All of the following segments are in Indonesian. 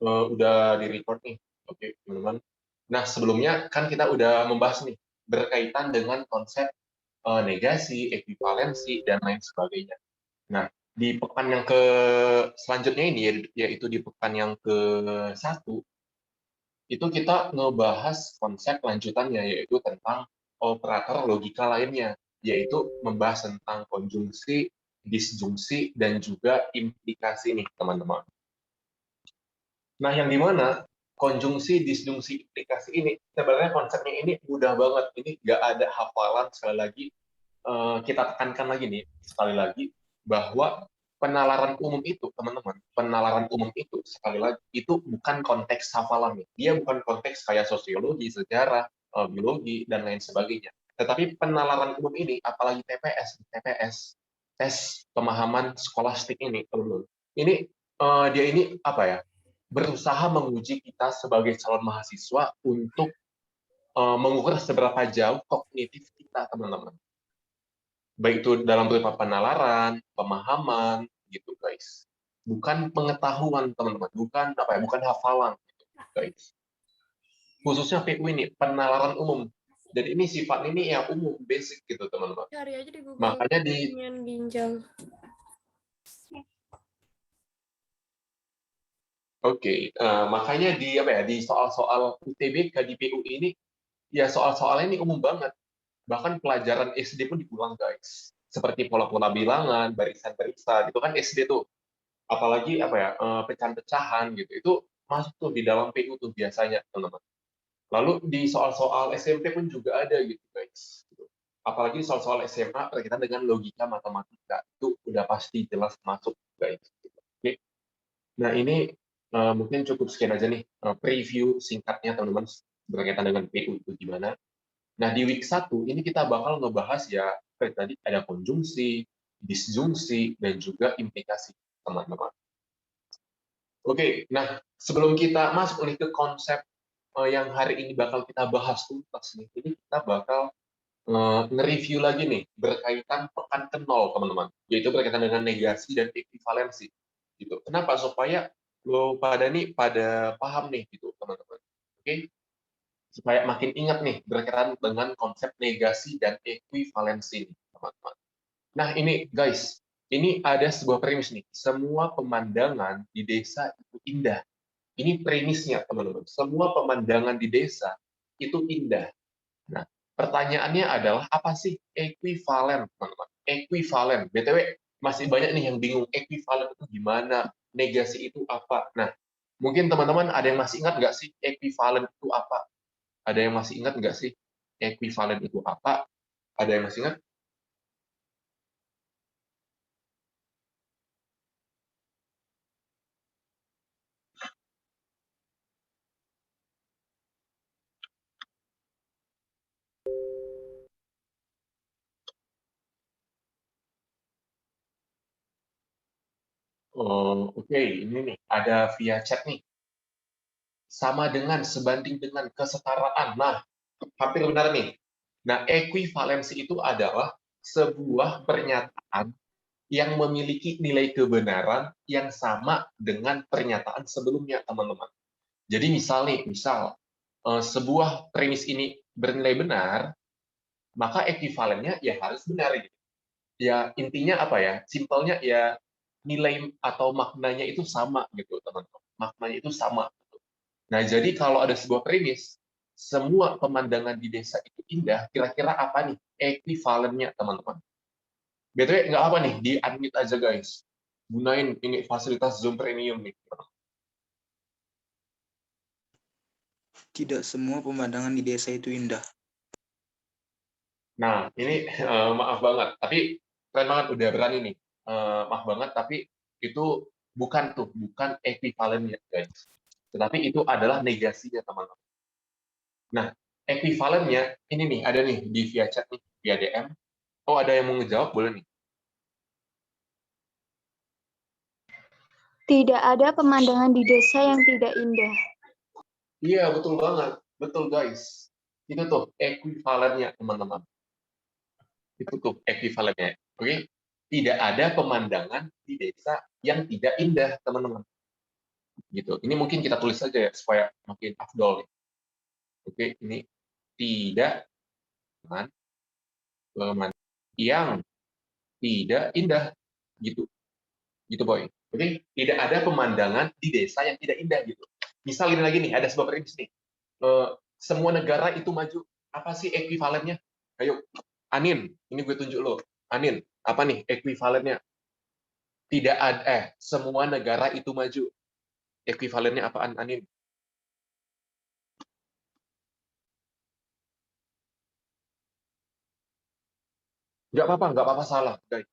Udah di-record nih. Oke, teman-teman. Nah, sebelumnya kan kita udah membahas nih berkaitan dengan konsep negasi, ekuivalensi, dan lain sebagainya. Nah, di pekan yang ke selanjutnya ini, yaitu di pekan yang ke-1, itu kita ngebahas konsep lanjutannya, yaitu tentang operator logika lainnya, yaitu membahas tentang konjungsi, disjungsi, dan juga implikasi nih, teman-teman. Nah, yang dimana konjungsi, disjungsi, implikasi ini, sebenarnya konsepnya ini mudah banget. Ini nggak ada hafalan, sekali lagi. Kita tekankan lagi nih, sekali lagi, bahwa penalaran umum itu, teman-teman, penalaran umum itu, sekali lagi, itu bukan konteks hafalan nih. Dia bukan konteks kayak sosiologi, sejarah, biologi, dan lain sebagainya. Tetapi penalaran umum ini, apalagi TPS, tes pemahaman skolastik ini, teman-teman. Ini, dia ini, apa ya, berusaha menguji kita sebagai calon mahasiswa untuk mengukur seberapa jauh kognitif kita, teman-teman. Baik itu dalam berupa penalaran, pemahaman, gitu, guys. Bukan pengetahuan, teman-teman. Bukan apa ya, bukan hafalan, gitu, guys. Khususnya PU ini, penalaran umum. Dan ini sifat ini yang umum, basic, gitu, teman-teman. Cari aja di Google. Makanya Pertanian ginjal. Oke, makanya di apa ya, di soal-soal UTBK di PU ini, ya soal-soalnya ini umum banget. Bahkan pelajaran SD pun diulang, guys. Seperti pola-pola bilangan, barisan-barisan, itu kan SD tuh. Apalagi apa ya, pecahan-pecahan gitu. Itu masuk tuh di dalam PU tuh biasanya, teman-teman. Lalu di soal-soal SMP pun juga ada gitu, guys. Gitu. Apalagi di soal-soal SMA berkaitan dengan logika matematika. Itu udah pasti jelas masuk, guys. Oke. Nah, ini mungkin cukup sekian aja nih preview singkatnya, teman-teman, berkaitan dengan PU itu gimana. Nah, di week 1 ini kita bakal ngebahas ya, kayak tadi ada konjungsi, disjungsi, dan juga implikasi, teman-teman. Oke, nah sebelum kita masuk nih ke konsep yang hari ini bakal kita bahas tuntas nih, ini kita bakal nge-review lagi nih berkaitan pekan ke-0, teman-teman, yaitu berkaitan dengan negasi dan ekuivalensi. Gitu. Kenapa? Supaya lo pada paham nih gitu, teman-teman. Oke? Supaya makin ingat nih berkaitan dengan konsep negasi dan ekuivalensi, teman-teman. Nah, ini guys, ini ada sebuah premis nih. Semua pemandangan di desa itu indah. Ini premisnya, teman-teman. Semua pemandangan di desa itu indah. Nah, pertanyaannya adalah apa sih ekuivalen, teman-teman? Ekuivalen. BTW, masih banyak nih yang bingung ekuivalen itu gimana, negasi itu apa. Nah, mungkin teman-teman ada yang masih ingat nggak sih ekuivalen itu apa? Ada yang masih ingat nggak sih ekuivalen itu apa? Ada yang masih ingat? Oke, ini nih ada via chat nih. Sama dengan, sebanding dengan, kesetaraan. Nah, hampir benar nih. Nah, ekuivalensi itu adalah sebuah pernyataan yang memiliki nilai kebenaran yang sama dengan pernyataan sebelumnya, teman-teman. Jadi misal nih, sebuah premis ini bernilai benar, maka ekuivalennya ya harus benar. Gitu. Ya intinya apa ya? Simpelnya ya nilai atau maknanya itu sama gitu, teman-teman. Maknanya itu sama. Nah, jadi kalau ada sebuah premis, semua pemandangan di desa itu indah, kira-kira apa nih ekuivalennya, teman-teman? BTW, nggak apa nih, di-unmute aja, guys. Gunain ini fasilitas Zoom Premium nih. Tidak semua pemandangan di desa itu indah. Nah, ini maaf banget, tapi keren banget udah berani nih. Maaf banget, tapi itu bukan ekuivalennya, guys. Tetapi itu adalah negasinya, teman-teman. Nah, ekuivalennya ini nih, ada nih di via chat nih, via DM. Oh, ada yang mau ngejawab, boleh nih. Tidak ada pemandangan di desa yang tidak indah. Iya, betul banget. Betul, guys. Itu tuh ekuivalennya, teman-teman. Itu tuh ekuivalennya. Oke? Tidak ada pemandangan di desa yang tidak indah, teman-teman. gitu. Ini mungkin kita tulis saja ya supaya makin afdol nih. Oke, ini tidak yang tidak indah gitu. Gitu boy. Oke, tidak ada pemandangan di desa yang tidak indah gitu. Misal ini lagi nih, ada sebuah prinsip nih. Semua negara itu maju. Apa sih ekuivalennya? Ayo, Anin, ini gue tunjuk lo. Anin, apa nih ekuivalennya? Tidak ada, semua negara itu maju. Ekuivalennya apaan, Anin? Nggak apa-apa salah, guys.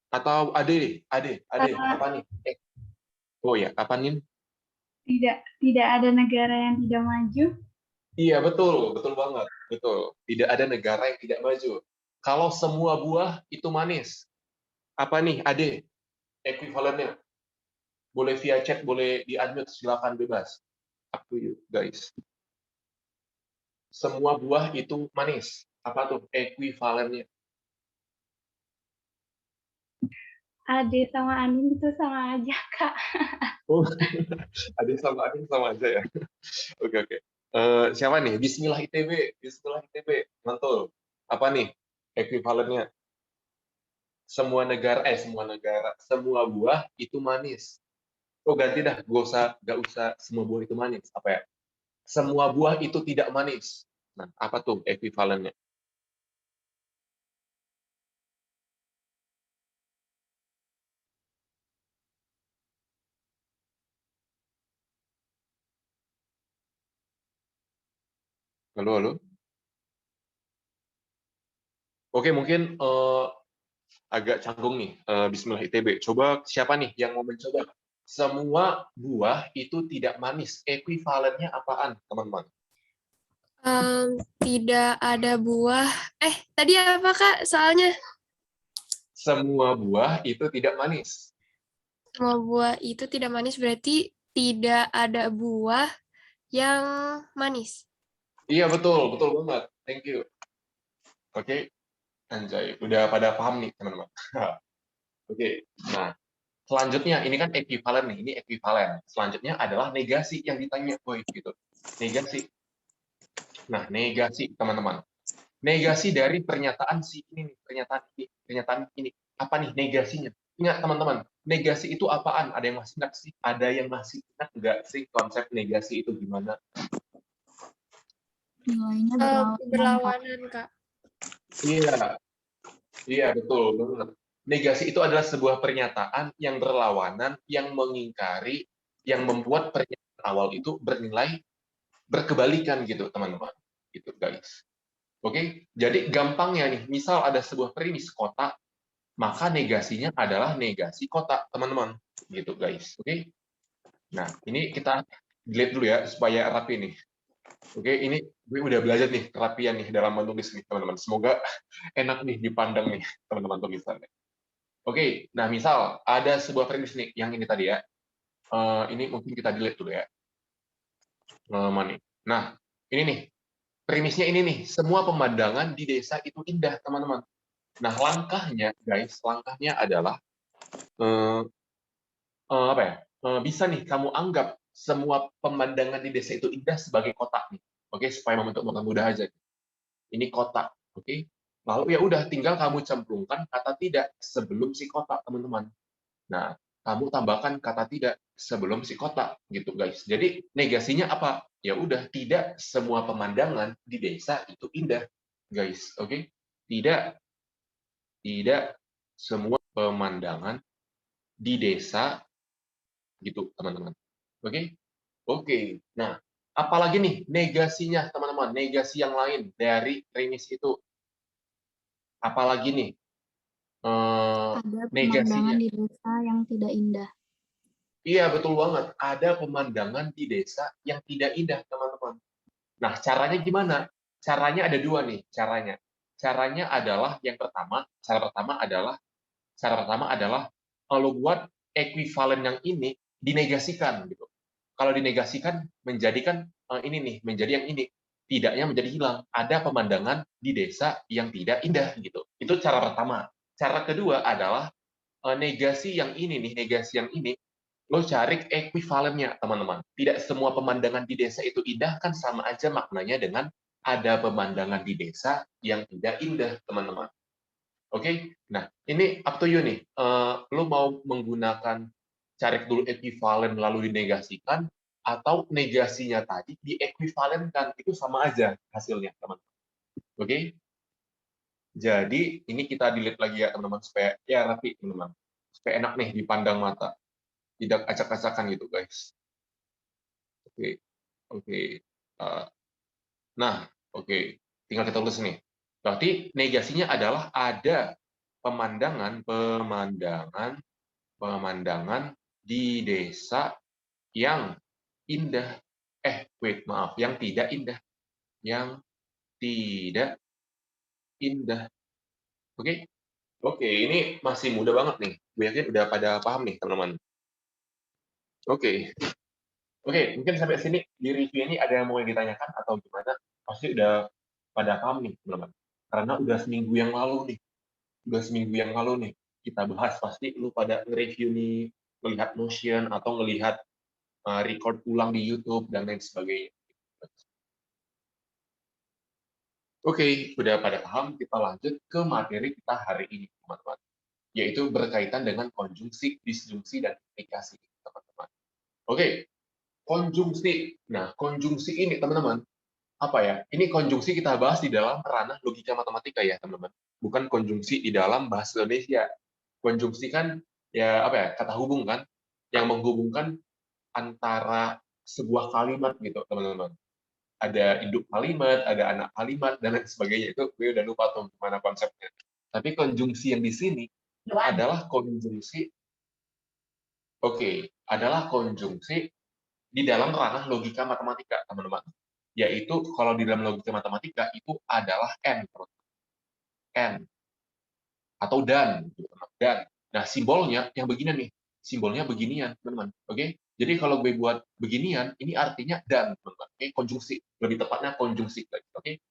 Atau ade, apa nih? Oh ya, apa nih? Tidak ada negara yang tidak maju. Iya, betul banget. Betul. Tidak ada negara yang tidak maju. Kalau semua buah itu manis, apa nih, Ade? Ekuivalennya. Boleh via chat, boleh di-unmute, silakan bebas. Up to you, guys. Semua buah itu manis. Apa tuh ekuivalennya? Ade sama Anin itu sama aja, Kak. Oh, Ade sama Anin sama aja ya. Oke. Siapa nih? Bismillah ITB. Mantul. Apa nih ekuivalennya? Semua negara, semua buah itu manis. Oh, ganti dah, gak usah semua buah itu manis. Apa ya? Semua buah itu tidak manis. Nah, apa tuh ekuivalennya? Halo. Oke, mungkin agak canggung nih. Bismillah ITB. Coba siapa nih yang mau mencoba? Semua buah itu tidak manis. Ekuivalennya apaan, teman-teman? Tidak ada buah. Tadi apa Kak soalnya? Semua buah itu tidak manis. Semua buah itu tidak manis berarti tidak ada buah yang manis. Iya, betul banget. Thank you. Oke, anjay. Udah pada paham nih, teman-teman. Oke, nah. Selanjutnya, ini kan ekuivalen nih, ini ekuivalen. Selanjutnya adalah negasi yang ditanya, boy, gitu. Negasi. Nah, negasi, teman-teman. Negasi dari pernyataan si ini, pernyataan ini. Apa nih negasinya? Ingat, teman-teman, negasi itu apaan? Ada yang masih ingat sih? Ada yang masih ingat nggak sih konsep negasi itu gimana? Nilainya Berlawanan, Kak. Iya, betul. Negasi itu adalah sebuah pernyataan yang berlawanan, yang mengingkari, yang membuat pernyataan awal itu bernilai berkebalikan gitu, teman-teman. Gitu, guys. Oke, jadi gampangnya nih, misal ada sebuah premis kota, maka negasinya adalah negasi kota, teman-teman. Gitu, guys. Oke. Nah, ini kita delete dulu ya supaya rapi nih. Oke, ini gue udah belajar nih kerapian nih dalam menulis nih, teman-teman. Semoga enak nih dipandang nih, teman-teman tulisannya. Oke, nah misal ada sebuah premis nih, yang ini tadi ya. Ini mungkin kita delete dulu ya. Mana? Nah, ini nih. Premisnya ini nih, semua pemandangan di desa itu indah, teman-teman. Nah, langkahnya, guys, adalah apa ya? Bisa nih kamu anggap semua pemandangan di desa itu indah sebagai kotak nih. Oke, supaya membentuk mudah aja. Ini kotak, oke? Lalu ya udah tinggal kamu cemplungkan kata tidak sebelum si kotak, teman-teman. Nah, kamu tambahkan kata tidak sebelum si kotak gitu, guys. Jadi negasinya apa? Ya udah, tidak semua pemandangan di desa itu indah, guys. Oke? Tidak semua pemandangan di desa gitu, teman-teman. Oke? Oke. Nah, apalagi nih negasinya, teman-teman? Negasi yang lain dari premis itu. Apalagi nih Ada negasinya? pemandangan di desa yang tidak indah. Iya, betul banget. Ada pemandangan di desa yang tidak indah, teman-teman. Nah, caranya gimana? Caranya ada dua nih, caranya. Caranya adalah, cara pertama adalah kalau buat ekuivalen yang ini dinegasikan gitu. Kalau dinegasikan menjadikan ini nih, menjadi yang ini. Tidaknya menjadi hilang. Ada pemandangan di desa yang tidak indah gitu. Itu cara pertama. Cara kedua adalah negasi yang ini nih, negasi yang ini Lo cari ekuivalennya, teman-teman. Tidak semua pemandangan di desa itu indah, kan sama aja maknanya dengan ada pemandangan di desa yang tidak indah, teman-teman. Oke? Nah, ini up to you nih. Lo mau menggunakan cari dulu ekuivalen lalu dinegasikan, atau negasinya tadi diekuivalenkan. Itu sama aja hasilnya, teman-teman. Oke? Jadi, ini kita delete lagi ya, teman-teman, supaya ya rapi, teman-teman. Supaya enak nih dipandang mata. Tidak acak-acakan gitu, guys. Oke, oke. Nah, oke. Tinggal kita tulis nih. Berarti negasinya adalah ada pemandangan di desa yang indah. Maaf, yang tidak indah. Yang tidak indah. Oke? Oke, ini masih mudah banget nih. Gue yakin udah pada paham nih, teman-teman. Oke. Oke, mungkin sampai sini di review ini ada yang mau ditanyakan atau gimana? Pasti udah pada paham nih, teman-teman. Karena udah seminggu yang lalu nih. Kita bahas, pasti lu pada nge-review nih, melihat Notion atau ngelihat record ulang di YouTube dan lain sebagainya. Oke, udah pada paham, kita lanjut ke materi kita hari ini, teman-teman. Yaitu berkaitan dengan konjungsi, disjungsi, dan implikasi, teman-teman. Oke, konjungsi. Nah, konjungsi ini, teman-teman, apa ya? Ini konjungsi kita bahas di dalam ranah logika matematika ya, teman-teman. Bukan konjungsi di dalam bahasa Indonesia. Konjungsi kan ya apa ya? Kata hubung kan, yang menghubungkan antara sebuah kalimat gitu, teman-teman. Ada induk kalimat, ada anak kalimat, dan lain sebagainya. Itu gue udah lupa tuh gimana konsepnya. Tapi konjungsi yang di sini adalah konjungsi, adalah konjungsi di dalam ranah logika matematika, teman-teman. Yaitu kalau di dalam logika matematika itu adalah n atau dan. Nah, simbolnya yang beginian nih. Simbolnya beginian, teman-teman. Oke? Jadi kalau gue buat beginian, ini artinya dan, teman-teman. Oke, konjungsi. Lebih tepatnya konjungsi. Oke?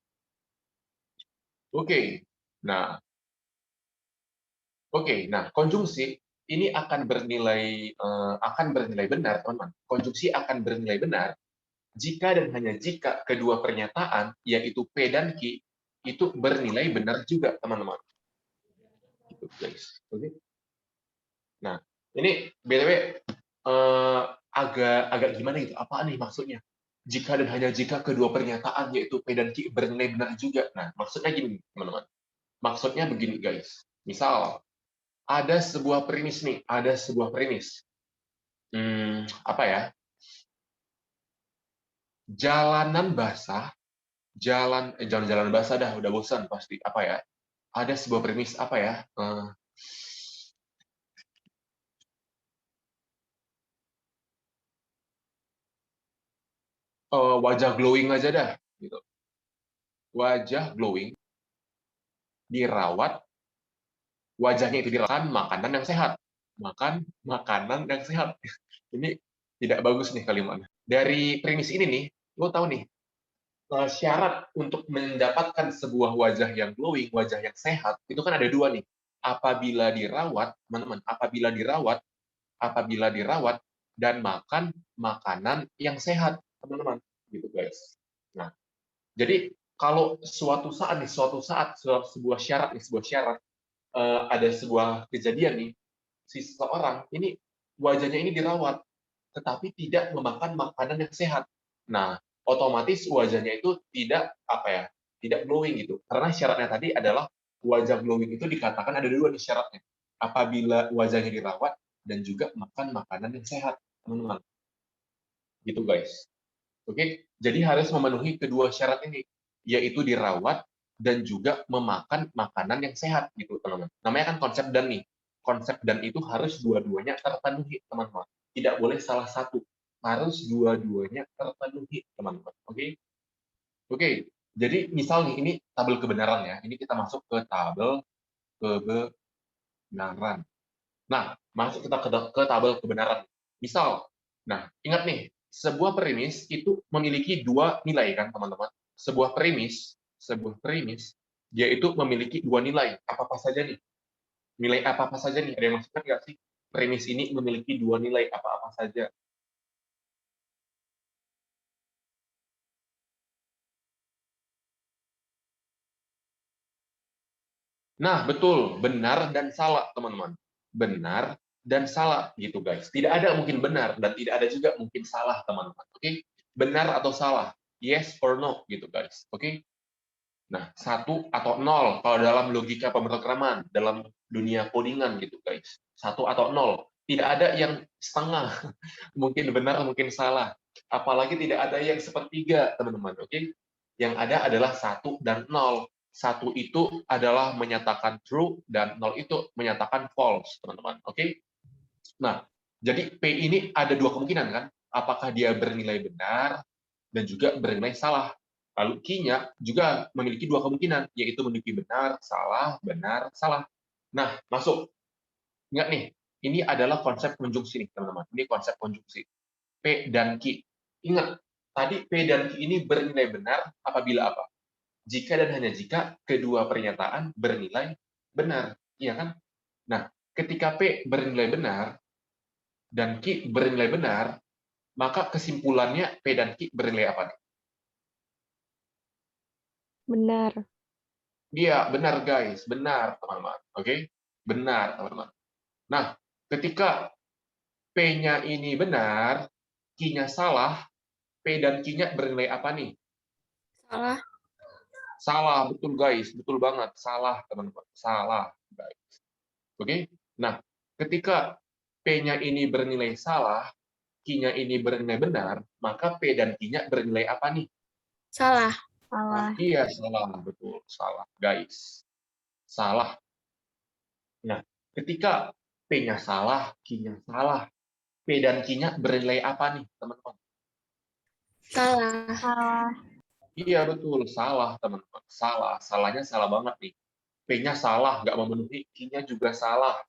Oke. Nah, konjungsi ini akan bernilai benar, teman-teman. Konjungsi akan bernilai benar jika dan hanya jika kedua pernyataan, yaitu P dan Q, itu bernilai benar juga, teman-teman. Gitu, guys. Oke. Nah, ini BTW agak gimana gitu? Apa nih maksudnya? Jika dan hanya jika kedua pernyataan, yaitu P dan Q, bernilai benar juga. Nah, maksudnya gini, teman-teman. Maksudnya begini, guys. Misal, ada sebuah premis nih, apa ya? Jalanan basah, jalan basah dah, udah bosan pasti. Apa ya? Ada sebuah premis apa ya? Wajah glowing aja dah, gitu. Wajah glowing dirawat, wajahnya itu dirawat makanan yang sehat. Makan makanan yang sehat. Ini tidak bagus nih kalimatnya. Dari premis ini nih, lo tahu nih, syarat untuk mendapatkan sebuah wajah yang glowing, wajah yang sehat, itu kan ada dua nih. Apabila dirawat, teman-teman, apabila dirawat dan makan makanan yang sehat, teman-teman, gitu guys. Nah, jadi kalau suatu saat sebuah syarat ada sebuah kejadian nih, si seseorang ini wajahnya ini dirawat, tetapi tidak memakan makanan yang sehat. Nah, otomatis wajahnya itu tidak glowing gitu. Karena syaratnya tadi adalah wajah glowing itu dikatakan ada dua nih syaratnya. Apabila wajahnya dirawat dan juga makan makanan yang sehat, teman-teman. Gitu guys. Oke, jadi harus memenuhi kedua syarat ini, yaitu dirawat dan juga memakan makanan yang sehat gitu, teman-teman. Namanya kan konsep dan nih. Konsep dan itu harus dua-duanya terpenuhi, teman-teman. Tidak boleh salah satu. Harus dua-duanya terpenuhi, teman-teman. Oke? Oke. Jadi misal nih, ini tabel kebenaran ya. Ini kita masuk ke tabel kebenaran. Nah, masuk kita ke tabel kebenaran. Misal, nah, ingat nih, sebuah premis itu memiliki dua nilai kan, teman-teman. Sebuah premis, dia itu memiliki dua nilai. Apa-apa saja nih? Nilai apa-apa saja nih? Ada yang masukkan nggak sih? premis ini memiliki dua nilai apa-apa saja. Nah, betul, benar dan salah, teman-teman. Benar dan salah, gitu guys. Tidak ada mungkin benar dan tidak ada juga mungkin salah, teman-teman. Oke? Benar atau salah? Yes or no, gitu guys. Oke? Nah, 1 atau 0 kalau dalam logika pemrograman, dalam dunia codingan gitu guys. 1 atau 0. Tidak ada yang setengah. Mungkin benar, mungkin salah. Apalagi tidak ada yang sepertiga, teman-teman. Oke? Yang ada adalah 1 dan 0. 1 itu adalah menyatakan true dan 0 itu menyatakan false, teman-teman. Oke? Nah, jadi P ini ada dua kemungkinan kan? Apakah dia bernilai benar dan juga bernilai salah. Lalu Q-nya juga memiliki dua kemungkinan, yaitu memiliki benar, salah. Nah, masuk. Ingat nih, ini adalah konsep konjungsi nih, teman-teman. Ini konsep konjungsi. P dan Q. Ingat, tadi P dan Q ini bernilai benar apabila apa? Jika dan hanya jika kedua pernyataan bernilai benar. Iya kan? Nah, ketika P bernilai benar dan Q bernilai benar, maka kesimpulannya P dan Q bernilai apa nih? Benar. Iya, benar guys. Benar, teman-teman. Oke? Benar, teman-teman. Nah, ketika P-nya ini benar, Q-nya salah, P dan Q-nya bernilai apa nih? Salah. Salah, betul guys. Betul banget. Salah, teman-teman. Salah, guys. Oke? Nah, ketika P-nya ini bernilai salah, Q-nya ini bernilai benar, maka P dan Q-nya bernilai apa nih? Salah. Salah. Iya, salah. Betul, salah. Guys. Salah. Nah, ketika P-nya salah, Q-nya salah, P dan Q-nya bernilai apa nih, teman-teman? Salah. Salah. Iya, betul. Salah, teman-teman. Salah. Salahnya salah banget nih. P-nya salah, nggak memenuhi, Q-nya juga salah.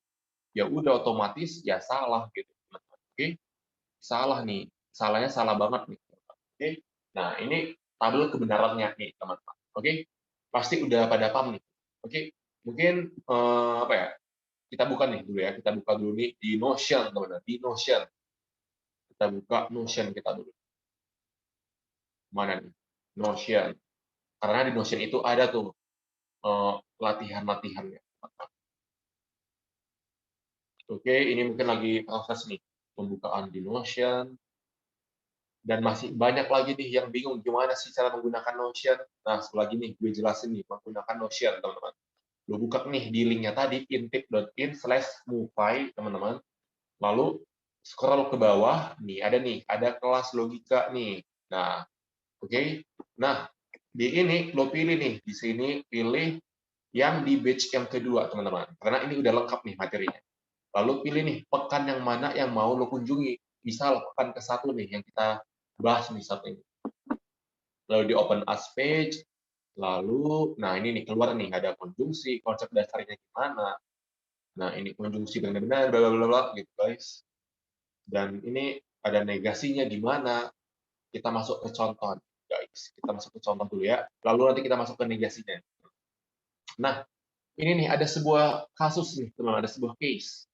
Ya udah, otomatis ya salah gitu, teman-teman. Oke? Salah nih. Salahnya salah banget nih. Oke? Nah, ini tabel kebenarannya nih, teman-teman. Oke? Pasti udah pada paham nih. Oke? Mungkin, apa ya, kita buka nih dulu ya. Kita buka dulu nih di Notion, teman-teman. Di Notion. Kita buka Notion kita dulu. Mana nih? Notion. Karena di Notion itu ada tuh latihan-latihannya. Oke, ini mungkin lagi proses nih pembukaan di Notion. Dan masih banyak lagi nih yang bingung gimana sih cara menggunakan Notion. Nah, setelah gini gue jelasin nih menggunakan Notion, teman-teman. Lo buka nih di linknya tadi, intip.in/mufai, teman-teman. Lalu scroll ke bawah, nih ada kelas logika nih. Nah, oke. Nah, di ini lo pilih nih, di sini pilih yang di batch yang kedua, teman-teman. Karena ini udah lengkap nih materinya. Lalu pilih nih, pekan yang mana yang mau lo kunjungi. Misal pekan ke-1 nih, yang kita bahas nih saat ini. Lalu di open as page, lalu, nah ini nih, keluar nih, ada konjungsi, konsep dasarnya gimana. Nah, ini konjungsi benar-benar, bla bla bla gitu, guys. Dan ini ada negasinya gimana. Kita masuk ke contoh, guys. Kita masuk ke contoh dulu ya. Lalu nanti kita masuk ke negasinya. Nah, ini nih, ada sebuah kasus nih, teman-teman, ada sebuah case.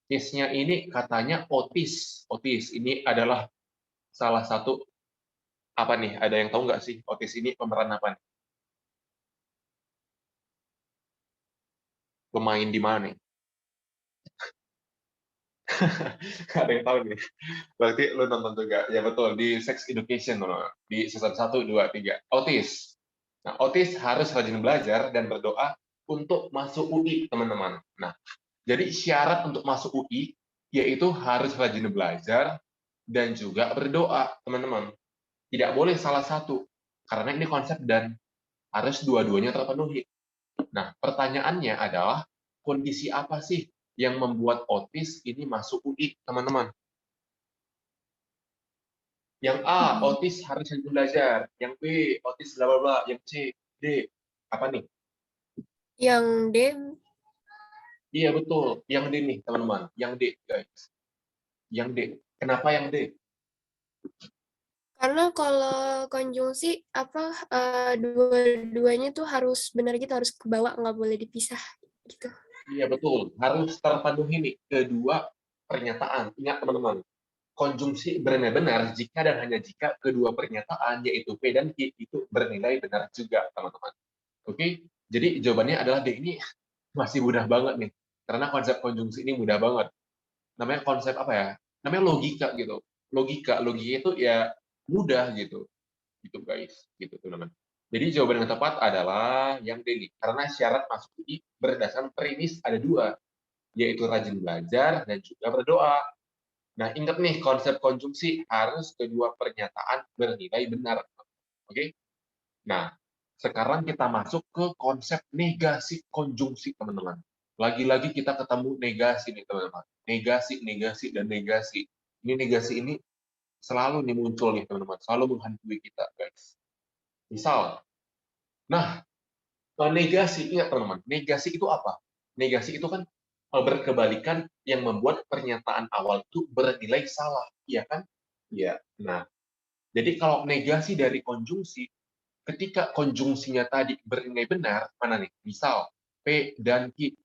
Case-nya ini katanya Otis. Otis ini adalah salah satu apa nih? Ada yang tahu nggak sih Otis ini pemeran apa nih? Pemain di mana nih? Ada yang tahu nih? Berarti lu nonton juga. Ya betul, di Sex Education di season 1, 2, 3. Otis. Nah, Otis harus rajin belajar dan berdoa untuk masuk UI, teman-teman. Nah, jadi syarat untuk masuk UI yaitu harus rajin belajar dan juga berdoa, teman-teman. Tidak boleh salah satu, karena ini konsep dan harus dua-duanya terpenuhi. Nah, pertanyaannya adalah, kondisi apa sih yang membuat Otis ini masuk UI, teman-teman? Yang A, Otis harus rajin belajar. Yang B, Otis bla bla bla. Yang C, D. Apa nih? Yang D. Iya, betul. Yang D nih, teman-teman. Yang D, guys. Yang D. Kenapa yang D? Karena kalau konjungsi dua-duanya tuh harus benar gitu, harus ke bawah, nggak boleh dipisah gitu. Iya betul, harus terpenuhi nih kedua pernyataan. Ingat teman-teman, konjungsi bernilai benar jika dan hanya jika kedua pernyataan yaitu P dan Q itu bernilai benar juga, teman-teman. Oke, jadi jawabannya adalah D. Ini masih mudah banget nih, karena konsep konjungsi ini mudah banget. Namanya konsep apa ya? Namanya logika gitu. Logika itu ya mudah gitu, gitu guys, gitu teman-teman. Jadi jawaban yang tepat adalah yang D nih, karena syarat masuk UI berdasarkan premis ada dua, yaitu rajin belajar dan juga berdoa. Nah, ingat nih konsep konjungsi harus kedua pernyataan bernilai benar. Oke? Nah, sekarang kita masuk ke konsep negasi konjungsi, teman-teman. Lagi-lagi kita ketemu negasi nih, teman-teman. Negasi, dan negasi. Ini negasi ini selalu nih muncul nih, teman-teman. Selalu menghantui kita, guys. Misal, nah, negasi, ingat teman-teman, negasi itu apa? Negasi itu kan berkebalikan yang membuat pernyataan awal itu bernilai salah, iya kan? Iya. Nah, jadi kalau negasi dari konjungsi, ketika konjungsinya tadi bernilai benar, mana nih? Misal, P dan Q.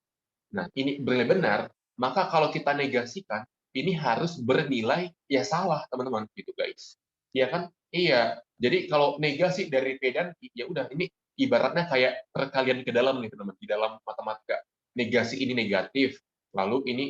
Nah, ini bernilai benar, maka kalau kita negasikan, ini harus bernilai ya salah, teman-teman, gitu guys. Iya kan? Iya. Jadi kalau negasi dari P dan Q, ya udah ini ibaratnya kayak perkalian ke dalam nih, teman-teman, di dalam matematika. Negasi ini negatif, lalu ini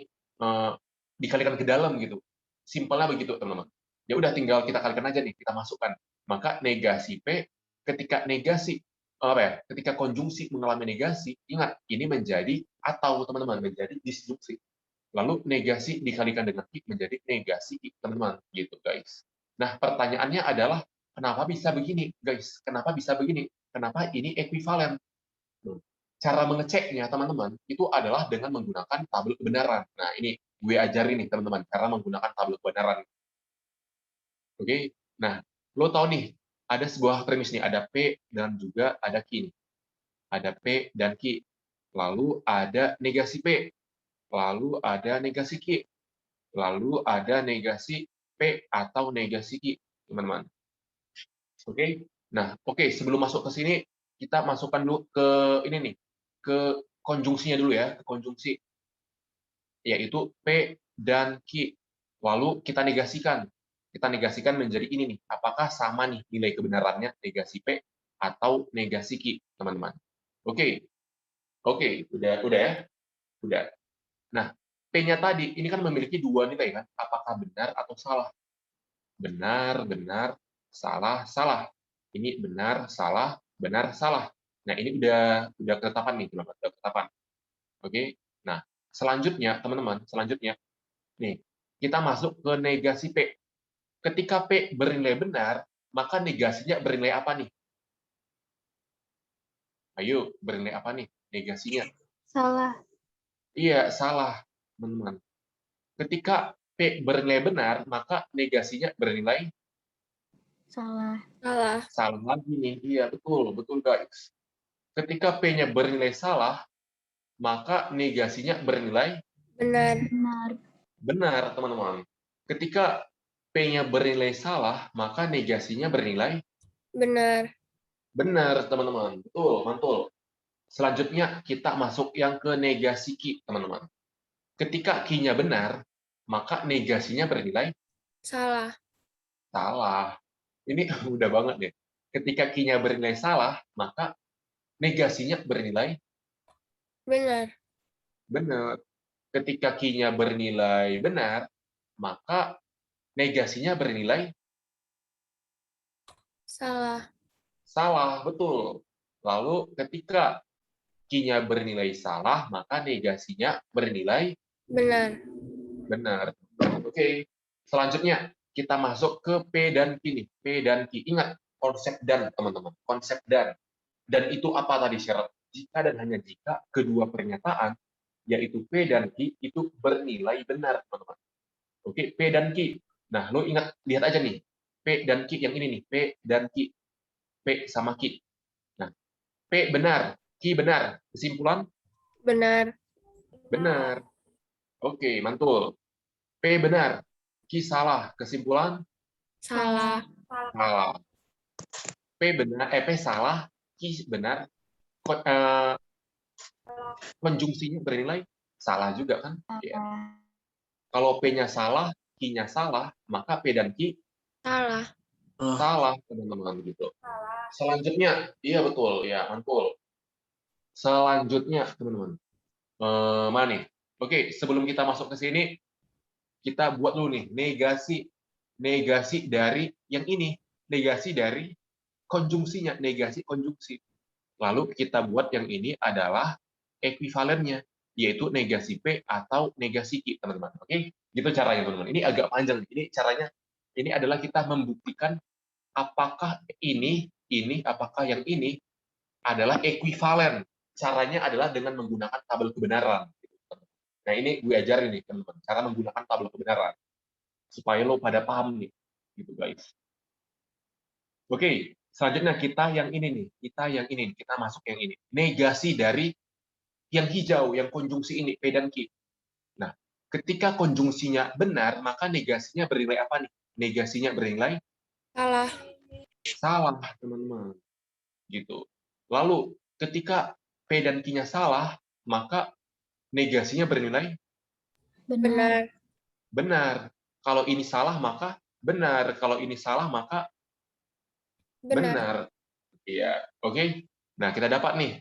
dikalikan ke dalam gitu. Simpelnya begitu, teman-teman. Ya udah tinggal kita kalikan aja nih, kita masukkan. Maka negasi P ketika negasi apa ya? Ketika konjungsi mengalami negasi, ingat ini menjadi atau teman-teman menjadi disjunksi. Lalu negasi dikalikan dengan Q menjadi negasi Q, teman-teman, gitu guys. Nah, pertanyaannya adalah kenapa bisa begini, guys? Kenapa bisa begini? Kenapa ini ekuivalen? Cara mengeceknya, teman-teman, itu adalah dengan menggunakan tabel kebenaran. Nah, ini gue ajarin nih, teman-teman, cara menggunakan tabel kebenaran. Oke? Nah, lo tahu nih, ada sebuah premis nih, ada P dan juga ada Q. Ada P dan Q. Lalu ada negasi P. Lalu ada negasi Q. Lalu ada negasi P atau negasi Q, teman-teman. Oke? Nah, oke, sebelum masuk ke sini, kita masukkan dulu ke ini nih, ke konjungsinya dulu ya, ke konjungsi, yaitu P dan Q. Lalu kita negasikan. Kita negasikan menjadi ini nih, apakah sama nih nilai kebenarannya negasi P atau negasi Q, teman-teman. Oke, oke, udah ya, udah. Nah, P-nya tadi ini kan memiliki dua nilai kan, apakah benar atau salah? Benar, benar, salah, salah. Ini benar, salah, benar, salah. Nah, ini udah ketetapan nih, teman-teman, udah ketetapan. Oke. Nah, selanjutnya, teman-teman, selanjutnya nih, kita masuk ke negasi P. Ketika P bernilai benar, maka negasinya bernilai apa nih? Ayo, bernilai apa nih negasinya? Salah. Iya, salah, teman-teman. Ketika P bernilai benar, maka negasinya bernilai Salah. Salah. salah lagi nih. Iya, betul, betul guys. Ketika P-nya bernilai salah, maka negasinya bernilai Benar. Benar. benar, teman-teman. Ketika P-nya bernilai salah, maka negasinya bernilai Benar. benar, teman-teman. Betul, mantul. Selanjutnya, kita masuk yang ke negasi Q, teman-teman. Ketika Q-nya benar, maka negasinya bernilai Salah. salah. Ini udah banget deh. Ketika Q-nya bernilai salah, maka negasinya bernilai Benar. benar. Ketika Q-nya bernilai benar, maka negasinya bernilai Salah. salah, betul. Lalu ketika Q-nya bernilai salah, maka negasinya bernilai Benar. benar. Oke. Selanjutnya, kita masuk ke P dan Q nih. P dan Q. Ingat konsep dan, teman-teman. Konsep dan. Dan itu apa tadi syarat? Jika dan hanya jika kedua pernyataan, yaitu P dan Q, itu bernilai benar, teman-teman. Oke, P dan Q. Nah, lo ingat, lihat aja nih. P dan Q yang ini nih. P dan Q. P sama Q. Nah, P benar, Q benar. Kesimpulan? Benar. Benar. Oke, mantul. P benar, Q salah. Kesimpulan? Salah. Salah. P benar, P salah, Q benar. konjungsinya bernilai salah juga kan? Ya. Salah. Kalau P-nya salah, Q-nya salah, maka P dan Q Salah. salah, teman-teman gitu. Selanjutnya, iya betul, ya mantul. Selanjutnya, teman-teman, mana nih? Oke, sebelum kita masuk ke sini, kita buat dulu nih negasi dari yang ini, negasi dari konjungsinya, negasi konjungsi. Lalu kita buat yang ini adalah ekuivalennya, yaitu negasi P atau negasi Q, teman-teman. Oke, gitu caranya, teman-teman. Ini agak panjang. Ini caranya, ini adalah kita membuktikan apakah apakah yang ini adalah ekuivalen. Caranya adalah dengan menggunakan tabel kebenaran. Nah, ini gue ajarin nih, teman-teman, cara menggunakan tabel kebenaran. Supaya lo pada paham nih, gitu guys. Oke, selanjutnya kita yang ini nih, kita masuk yang ini. Negasi dari yang hijau, yang konjungsi ini, P dan Q. Nah, ketika konjungsinya benar, maka negasinya bernilai apa nih? Negasinya bernilai Salah. salah, teman-teman. Gitu. Lalu, ketika P dan Q-nya salah, maka negasinya bernilai Benar. benar. Kalau ini salah, maka benar. Kalau ini salah, maka benar. Iya, oke. Nah, kita dapat nih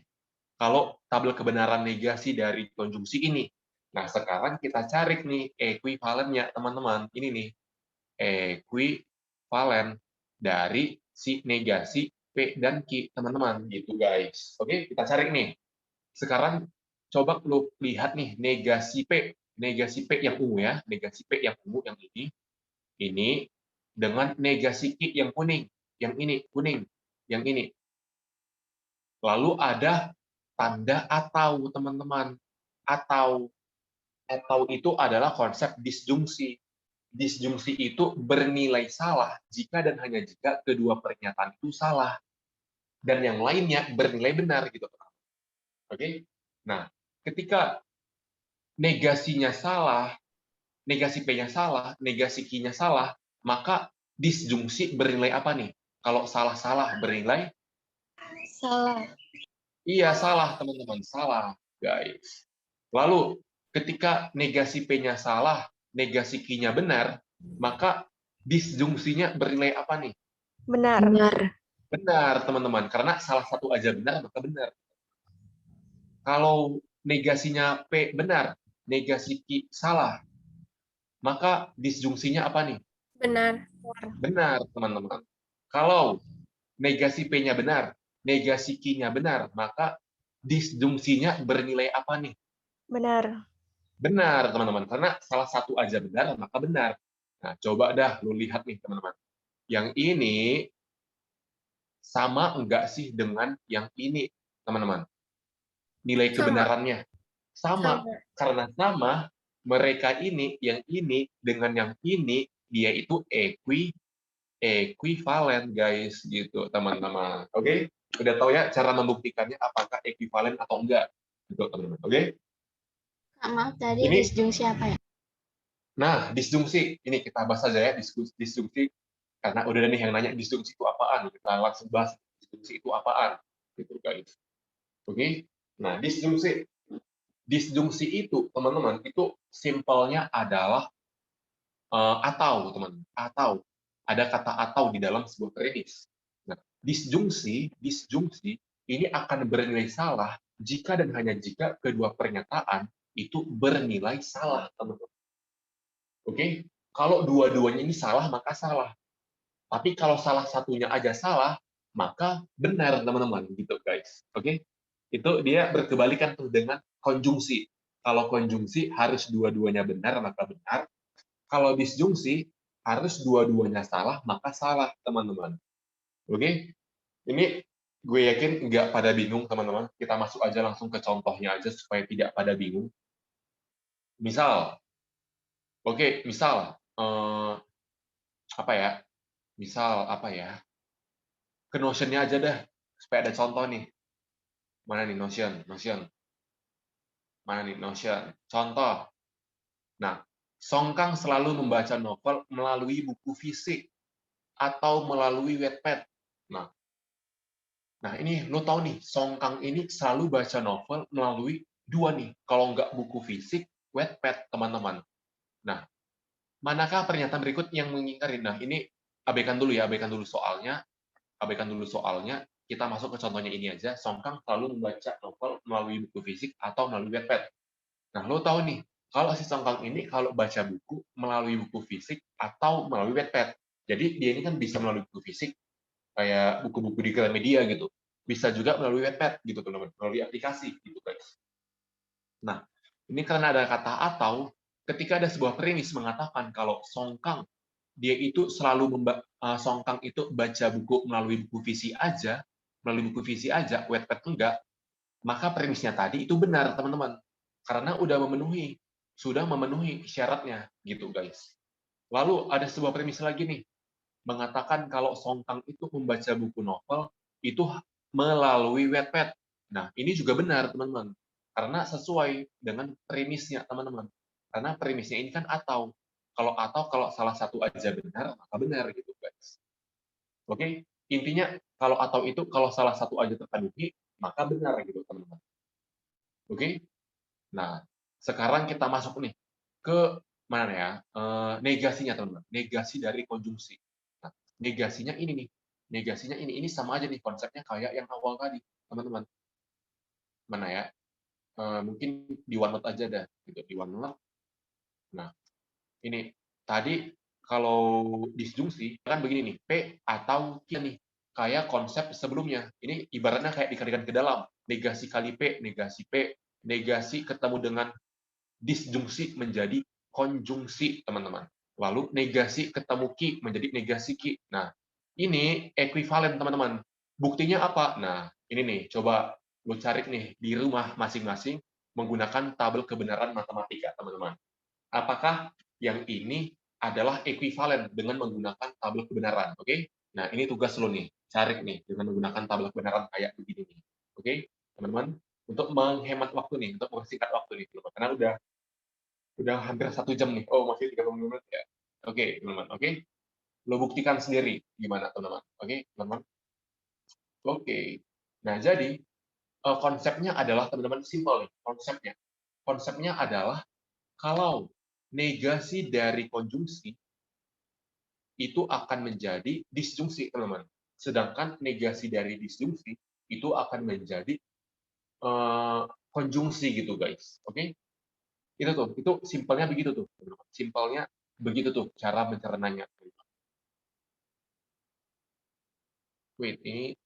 kalau tabel kebenaran negasi dari konjungsi ini. Nah, sekarang kita cari nih ekuivalennya, teman-teman. Ini nih, ekuivalen dari si negasi P dan Q, teman-teman. Gitu, guys. Oke, kita cari nih. Sekarang coba lu lihat nih negasi P yang ungu ya, negasi P yang ungu yang ini dengan negasi Q yang kuning, yang ini kuning, yang ini. Lalu ada tanda atau, teman-teman. Atau itu adalah konsep disjungsi. Disjungsi itu bernilai salah jika dan hanya jika kedua pernyataan itu salah dan yang lainnya bernilai benar gitu. Oke? Nah, ketika negasinya salah, negasi P-nya salah, negasi Q-nya salah, maka disjungsi bernilai apa nih? Kalau salah-salah bernilai Salah. iya, salah, teman-teman. Salah, guys. Lalu, ketika negasi P-nya salah, negasi Q-nya benar, maka disjungsinya bernilai apa nih? Benar. Benar, teman-teman. Karena salah satu aja benar, maka benar. Kalau negasinya P benar, negasi Q salah, maka disjungsinya apa nih? Benar. Benar, teman-teman. Kalau negasi P-nya benar, negasi Q-nya benar, maka disjungsinya bernilai apa nih? Benar. Benar, teman-teman. Karena salah satu aja benar, maka benar. Nah, coba dah lu lihat nih, teman-teman. Yang ini sama enggak sih dengan yang ini, teman-teman? Nilai kebenarannya. Sama. Karena sama, mereka ini, yang ini, dengan yang ini, dia itu ekuivalen, guys. Gitu, teman-teman. Oke? Udah tahu ya cara membuktikannya apakah ekuivalen atau enggak? Gitu, teman-teman. Oke? Kak, maaf tadi Ini disjungsi apa ya? Nah, disjungsi, ini kita bahas aja ya, disjungsi, karena udah ada nih yang nanya disjungsi itu apaan, kita langsung bahas disjungsi itu apaan, gitu guys. Oke, nah disjungsi itu, teman-teman, itu simpelnya adalah atau, teman, atau, ada kata atau di dalam sebuah prediksi. Nah, disjungsi ini akan bernilai salah jika dan hanya jika kedua pernyataan itu bernilai salah, teman-teman. Oke, kalau dua-duanya ini salah, maka salah. Tapi kalau salah satunya aja salah, maka benar, teman-teman. Gitu, guys. Oke, itu dia berkebalikan tuh dengan konjungsi. Kalau konjungsi harus dua-duanya benar, maka benar. Kalau disjungsi harus dua-duanya salah, maka salah, teman-teman. Oke, ini gue yakin nggak pada bingung, teman-teman. Kita masuk aja langsung ke contohnya aja supaya tidak pada bingung. Misal, misal apa ya? Misal apa ya? Ke Notion-nya aja dah supaya ada contoh nih. Mana nih Notion? Mana nih Notion? Contoh. Nah, Songkang selalu membaca novel melalui buku fisik atau melalui Wattpad. Nah ini lo tahu nih, Songkang ini selalu baca novel melalui dua nih, kalau nggak buku fisik, Wattpad, teman-teman. Nah, manakah pernyataan berikut yang mengingkari? Nah, ini abaikan dulu ya, abaikan dulu soalnya. Kita masuk ke contohnya ini aja. Songkang selalu membaca novel melalui buku fisik atau melalui Wattpad. Nah, lo tahu nih, kalau si Songkang ini kalau baca buku melalui buku fisik atau melalui Wattpad. Jadi dia ini kan bisa melalui buku fisik, kayak buku-buku di Gramedia gitu. Bisa juga melalui Wattpad gitu teman-teman, melalui aplikasi gitu guys. Nah, ini karena ada kata atau, ketika ada sebuah premis mengatakan kalau Songkang dia itu selalu Songkang itu baca buku melalui buku visi aja, Wattpad enggak, maka premisnya tadi itu benar, teman-teman. Karena sudah memenuhi syaratnya gitu, guys. Lalu ada sebuah premis lagi nih, mengatakan kalau Songkang itu membaca buku novel itu melalui Wattpad. Nah, ini juga benar, teman-teman. Karena sesuai dengan premisnya, teman-teman. Karena premisnya ini kan atau. Kalau salah satu aja benar, maka benar gitu, guys. Oke? Intinya kalau atau itu kalau salah satu aja terpenuhi, maka benar gitu, teman-teman. Oke? Nah, sekarang kita masuk nih ke mana ya? Negasinya, teman-teman. Negasi dari konjungsi. Nah, negasinya ini nih. Negasinya ini sama aja nih konsepnya kayak yang awal tadi, teman-teman. Mana ya? Mungkin di OneNote aja dah, gitu di OneNote. Nah, ini tadi kalau disjungsi kan begini nih, P atau Q nih. Kayak konsep sebelumnya. Ini ibaratnya kayak dikalikan ke dalam. Negasi kali P, negasi ketemu dengan disjungsi menjadi konjungsi, teman-teman. Lalu negasi ketemu Ki menjadi negasi Ki. Nah, ini ekuivalen, teman-teman. Buktinya apa? Nah, ini nih, coba lo cari nih di rumah masing-masing menggunakan tabel kebenaran matematika, teman-teman. Apakah yang ini adalah ekuivalen dengan menggunakan tabel kebenaran? Oke? Nah, ini tugas lo nih, cari nih dengan menggunakan tabel kebenaran kayak begini nih. Oke, teman-teman? Untuk menghemat waktu nih, untuk mempersingkat waktu nih, karena udah hampir 1 jam nih. Oh, masih 30 menit ya. Oke, teman-teman. Oke, lo buktikan sendiri gimana, teman-teman. Oke, teman-teman. Oke. Nah, jadi konsepnya adalah, teman-teman, simpel nih konsepnya. Konsepnya adalah kalau negasi dari konjungsi itu akan menjadi disjungsi, teman-teman. Sedangkan negasi dari disjungsi itu akan menjadi konjungsi gitu, guys. Oke? Itu simpelnya begitu tuh, teman-teman. Simpelnya begitu tuh cara mencernanya. Wait, ini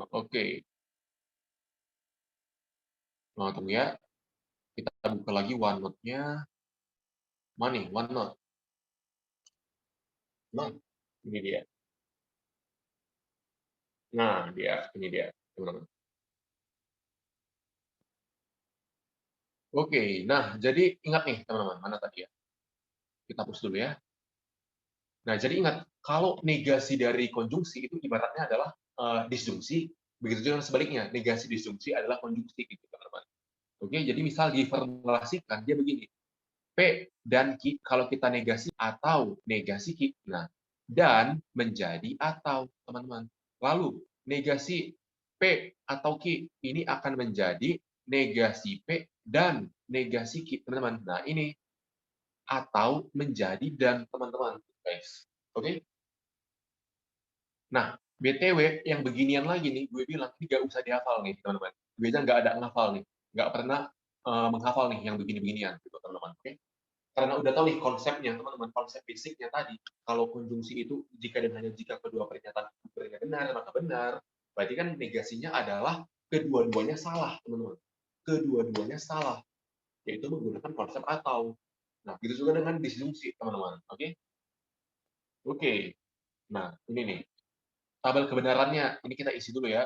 oke. Nah, tunggu ya. Kita buka lagi OneNote-nya. Mana nih OneNote? Nah, ini dia. Nah, ini dia, teman-teman. Oke, nah jadi ingat nih, teman-teman, mana tadi ya? Kita hapus dulu ya. Nah, jadi ingat, kalau negasi dari konjungsi itu ibaratnya adalah disjungsi, begitu juga sebaliknya, negasi disjungsi adalah konjungsi, gitu, teman-teman. Oke, jadi misal diformulasikan, dia begini, P dan Q, kalau kita negasi atau negasi Q, nah, dan menjadi atau, teman-teman. Lalu, negasi P atau Q, ini akan menjadi negasi P dan negasi Q, teman-teman. Nah, ini atau menjadi dan, teman-teman, guys. Oke? Nah, BTW yang beginian lagi nih, gue bilang ini nggak usah dihafal nih, teman-teman. Gue aja nggak ada menghafal nih, nggak pernah menghafal nih yang begini-beginian, gitu, teman-teman. Oke? Karena udah tahu nih konsepnya, teman-teman, konsep fisiknya tadi. Kalau konjungsi itu jika dan hanya jika kedua pernyataan benar, maka benar. Berarti kan negasinya adalah kedua-duanya salah, teman-teman. Kedua-duanya salah, yaitu menggunakan konsep atau. Nah, begitu juga dengan disjungsi, teman-teman. Oke? Oke. Nah, ini nih. Tabel kebenarannya, ini kita isi dulu ya.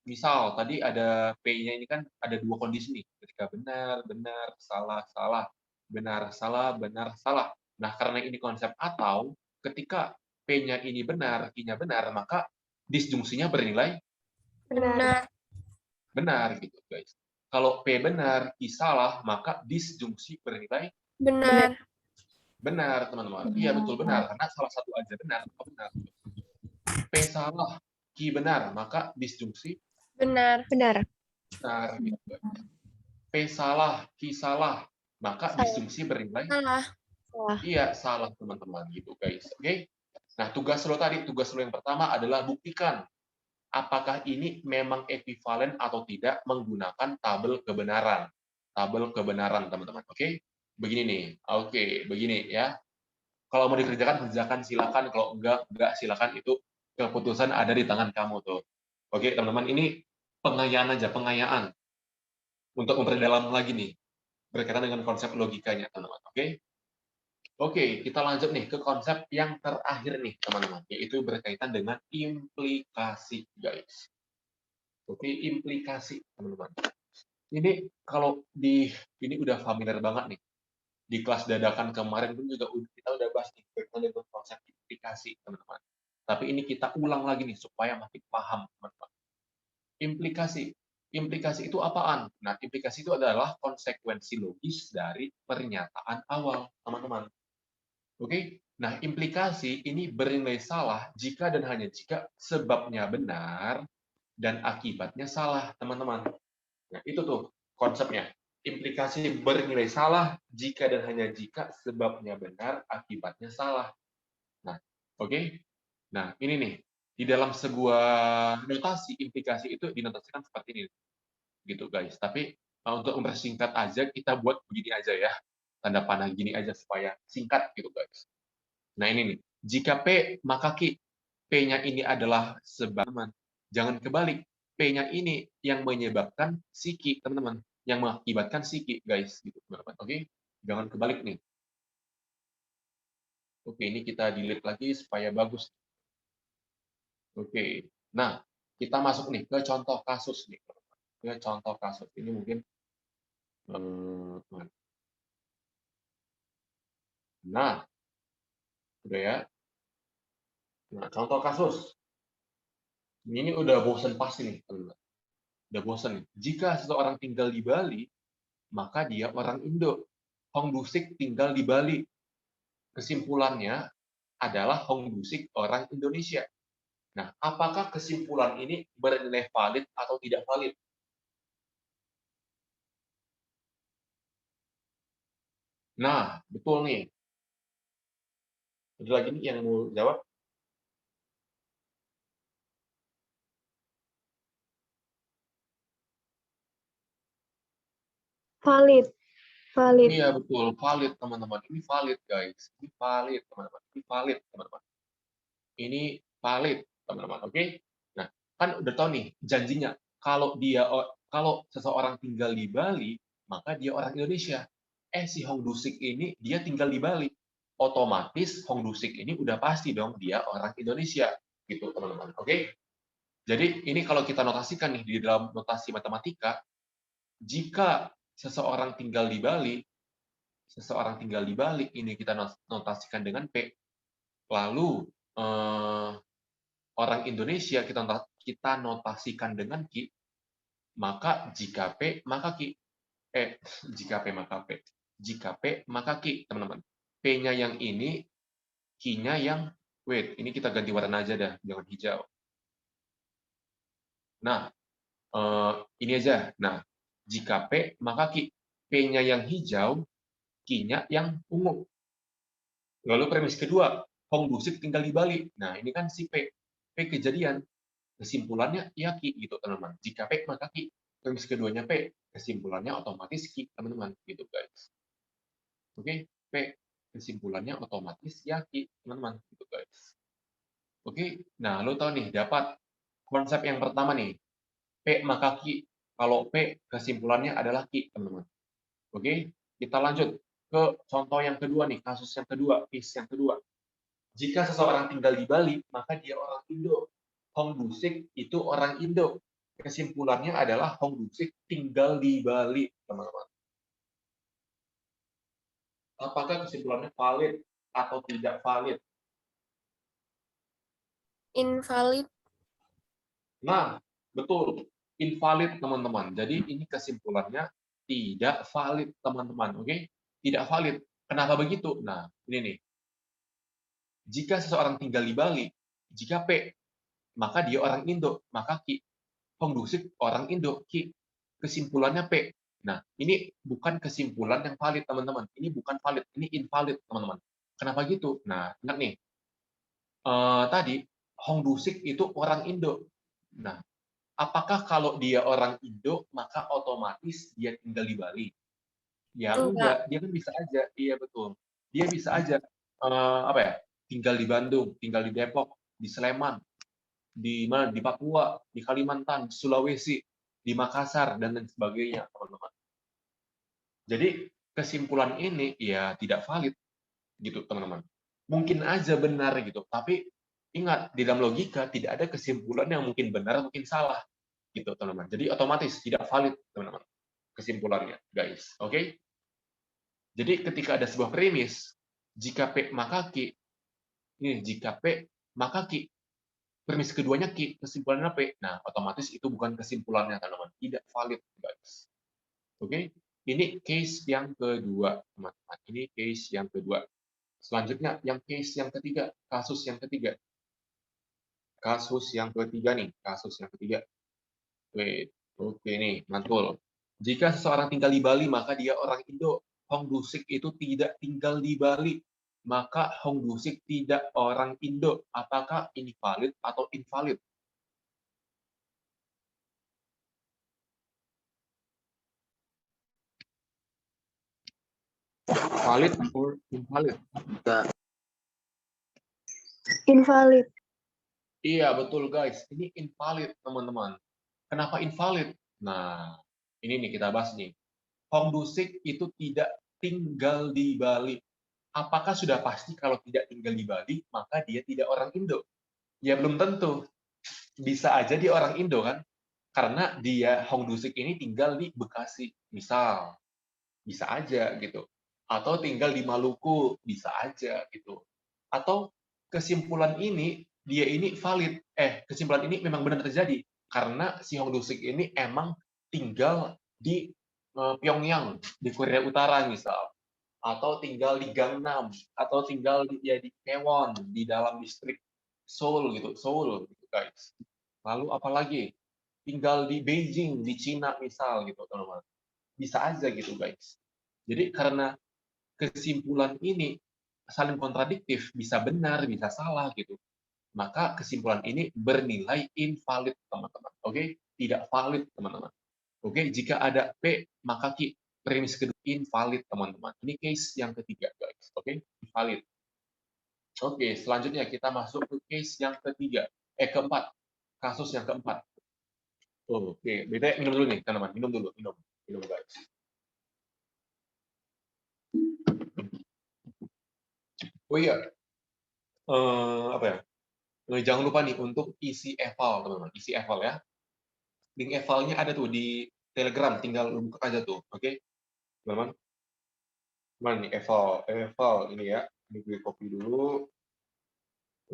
Misal, tadi ada P-nya ini kan ada dua kondisi nih. Ketika benar, benar, salah, salah. Benar, salah, benar, salah. Nah, karena ini konsep atau, ketika P-nya ini benar, Q-nya benar, maka disjungsinya bernilai Benar. benar, gitu guys. Kalau P benar, Q salah, maka disjungsi bernilai Benar. benar, teman-teman. Iya, betul benar. Karena salah satu aja benar, maka benar. P salah, Q benar, maka disjungsi Benar. Benar. Benar, gitu, guys. P salah, Q salah, maka Salah. disjungsi bernilai Salah. Salah. iya salah teman-teman gitu guys. Oke. Nah, tugas lo yang pertama adalah buktikan apakah ini memang ekivalen atau tidak menggunakan tabel kebenaran. Tabel kebenaran, teman-teman. Oke? Begini nih. Oke, begini ya. Kalau mau dikerjakan, kerjakan silakan. Kalau enggak silakan. Itu keputusan ada di tangan kamu tuh. Oke, teman-teman. Ini pengayaan aja, pengayaan. Untuk memperdalam lagi nih. Berkaitan dengan konsep logikanya, teman-teman. Oke? Oke, kita lanjut nih ke konsep yang terakhir nih, teman-teman. Yaitu berkaitan dengan implikasi, guys. Oke, implikasi, teman-teman. Ini kalau ini udah familiar banget nih. Di kelas dadakan kemarin pun juga kita udah bahas nih berkaitan dengan konsep implikasi, teman-teman. Tapi ini kita ulang lagi nih supaya makin paham, teman-teman. Implikasi. Implikasi itu apaan? Nah, implikasi itu adalah konsekuensi logis dari pernyataan awal, teman-teman. Oke. Nah, implikasi ini bernilai salah jika dan hanya jika sebabnya benar dan akibatnya salah, teman-teman. Nah, itu tuh konsepnya. Implikasi bernilai salah jika dan hanya jika sebabnya benar, akibatnya salah. Nah, oke. Nah, ini nih. Di dalam sebuah notasi, implikasi itu dinotasikan seperti ini. Gitu, guys. Tapi untuk mempersingkat aja, kita buat begini aja ya. Tanda panah gini aja supaya singkat gitu, guys. Nah, ini nih. Jika P, maka Q. P-nya ini adalah sebab, teman. Jangan kebalik. P-nya ini yang menyebabkan si Q, teman-teman. Yang mengakibatkan si Q, guys. Gitu, teman-teman. Oke? Jangan kebalik nih. Oke, ini kita delete lagi supaya bagus. Oke. Nah, kita masuk nih ke contoh kasus nih. Ke contoh kasus. Ini mungkin nah, udah ya. Nah, contoh kasus. Ini udah bosen pasti nih, teman-teman. Udah bosen nih. Jika seseorang tinggal di Bali, maka dia orang Indo. Hong Dusik tinggal di Bali. Kesimpulannya adalah Hong Dusik orang Indonesia. Nah, apakah kesimpulan ini bernilai valid atau tidak valid? Nah, betul nih. Ada lagi nih yang mau jawab? Valid. Valid. Iya, betul. Valid, teman-teman. Ini valid, guys. Ini valid, teman-teman. Ini valid, teman-teman. Ini valid, teman-teman. Oke? Nah, kan udah tahu nih janjinya. Kalau seseorang tinggal di Bali, maka dia orang Indonesia. Si Hong Dusik ini dia tinggal di Bali. Otomatis Hong Dusik ini udah pasti dong dia orang Indonesia. Gitu, teman-teman. Oke? Jadi ini kalau kita notasikan nih di dalam notasi matematika, jika seseorang tinggal di Bali, ini kita notasikan dengan P. Lalu orang Indonesia kita notasikan dengan Q, maka jika P maka Q. Jika P maka P. Jika P maka Q, teman-teman. P-nya yang ini, Q-nya yang ini kita ganti warna aja dah, jangan hijau. Nah, ini aja. Nah, jika P maka Q. P-nya yang hijau, Q-nya yang ungu. Lalu premis kedua, Hong Dusik tinggal di Bali. Nah, ini kan si P. P kejadian. Kesimpulannya ya Q gitu, teman-teman. Jika P maka Q. Premis keduanya P. Kesimpulannya otomatis Q, teman-teman. Gitu, guys. Oke, P. Kesimpulannya otomatis ya Q, teman-teman. Gitu, guys. Oke, nah lo tahu nih, dapat konsep yang pertama nih. P maka Q. Kalau P kesimpulannya adalah Q, teman-teman. Oke, kita lanjut ke contoh yang kedua nih, kasus yang kedua, case yang kedua. Jika seseorang tinggal di Bali, maka dia orang Indo. Hong Dusik itu orang Indo. Kesimpulannya adalah Hong Dusik tinggal di Bali, teman-teman. Apakah kesimpulannya valid atau tidak valid? Invalid. Nah, betul. Invalid, teman-teman. Jadi ini kesimpulannya tidak valid, teman-teman. Oke? Tidak valid. Kenapa begitu? Nah, ini nih. Jika seseorang tinggal di Bali, jika P, maka dia orang Indo, maka Q. Hong Dusik orang Indo, Q. kesimpulannya P. Nah, ini bukan kesimpulan yang valid, teman-teman. Ini bukan valid, ini invalid, teman-teman. Kenapa gitu? Nah, ingat nih, tadi Hong Dusik itu orang Indo. Nah, apakah kalau dia orang Indo, maka otomatis dia tinggal di Bali? Ya Enggak. enggak, dia kan bisa aja, iya betul. Dia bisa aja apa ya? Tinggal di Bandung, tinggal di Depok, di Sleman, di mana? Di Papua, di Kalimantan, Sulawesi, di Makassar dan lain sebagainya, teman-teman. Jadi kesimpulan ini ya tidak valid gitu, teman-teman. Mungkin aja benar gitu, tapi ingat di dalam logika tidak ada kesimpulan yang mungkin benar mungkin salah gitu, teman-teman. Jadi otomatis tidak valid, teman-teman, kesimpulannya, guys. Oke? Jadi ketika ada sebuah premis, jika P maka Q, ini jika P maka Q, premis keduanya Q, kesimpulannya P. Nah, otomatis itu bukan kesimpulannya, teman-teman. Tidak valid, guys. Oke? Ini case yang kedua, teman-teman. Ini case yang kedua. Selanjutnya, yang case yang ketiga, kasus yang ketiga. Kasus yang ketiga nih, kasus yang ketiga. Oke nih, mantul. Jika seseorang tinggal di Bali, maka dia orang Indo. Hong Dusik itu tidak tinggal di Bali, maka Hong Dusik tidak orang Indo. Apakah ini valid atau invalid? Valid or invalid? Invalid. Iya, betul guys. Ini invalid, teman-teman. Kenapa invalid? Nah, ini nih kita bahas nih. Hong Dusik itu tidak tinggal di Bali. Apakah sudah pasti kalau tidak tinggal di Bali, maka dia tidak orang Indo? Ya belum tentu. Bisa aja dia orang Indo kan? Karena dia Hong Dusik ini tinggal di Bekasi, misal. Bisa aja gitu. Atau tinggal di Maluku, bisa aja gitu. Atau kesimpulan ini dia ini valid. Kesimpulan ini memang benar terjadi karena si Hong Dusik ini emang tinggal di Pyongyang, di Korea Utara misal, atau tinggal di Gangnam, atau tinggal di Kaewon, di dalam distrik Seoul gitu guys. Lalu apalagi tinggal di Beijing, di Cina misal gitu teman-teman. Bisa aja gitu guys. Jadi karena kesimpulan ini saling kontradiktif, bisa benar, bisa salah gitu. Maka kesimpulan ini bernilai invalid, teman-teman. Oke? Tidak valid, teman-teman. Oke, jika ada P, maka Q. Premis kedua invalid, teman-teman. Ini case yang ketiga, guys. Oke? Invalid. Oke, selanjutnya kita masuk ke case yang ketiga. Keempat. Kasus yang keempat. Oke, beda minum dulu nih, teman-teman. Minum dulu, minum. Minum, guys. Oh iya, apa ya? Jangan lupa nih untuk isi eval, teman-teman. Isi eval ya. Link evalnya ada tuh di Telegram, tinggal lu buka aja tuh, oke? Teman-teman. Mana nih eval ini ya. Ini gue copy dulu.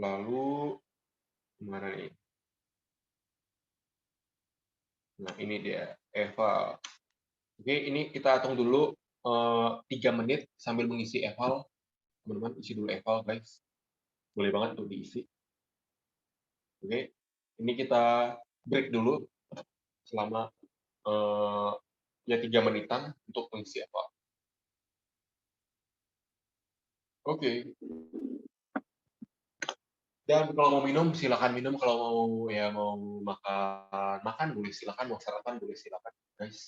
Lalu mana nih? Nah, ini dia eval. Oke, ini kita hitung dulu 3 menit sambil mengisi eval. Teman-teman, isi dulu eval, guys. Boleh banget tuh diisi. Oke, ini kita break dulu selama ya 3 menitan untuk mengisi eval. Oke. Dan kalau mau minum silakan minum, kalau mau ya mau makan boleh silakan, mau sarapan boleh silakan, guys.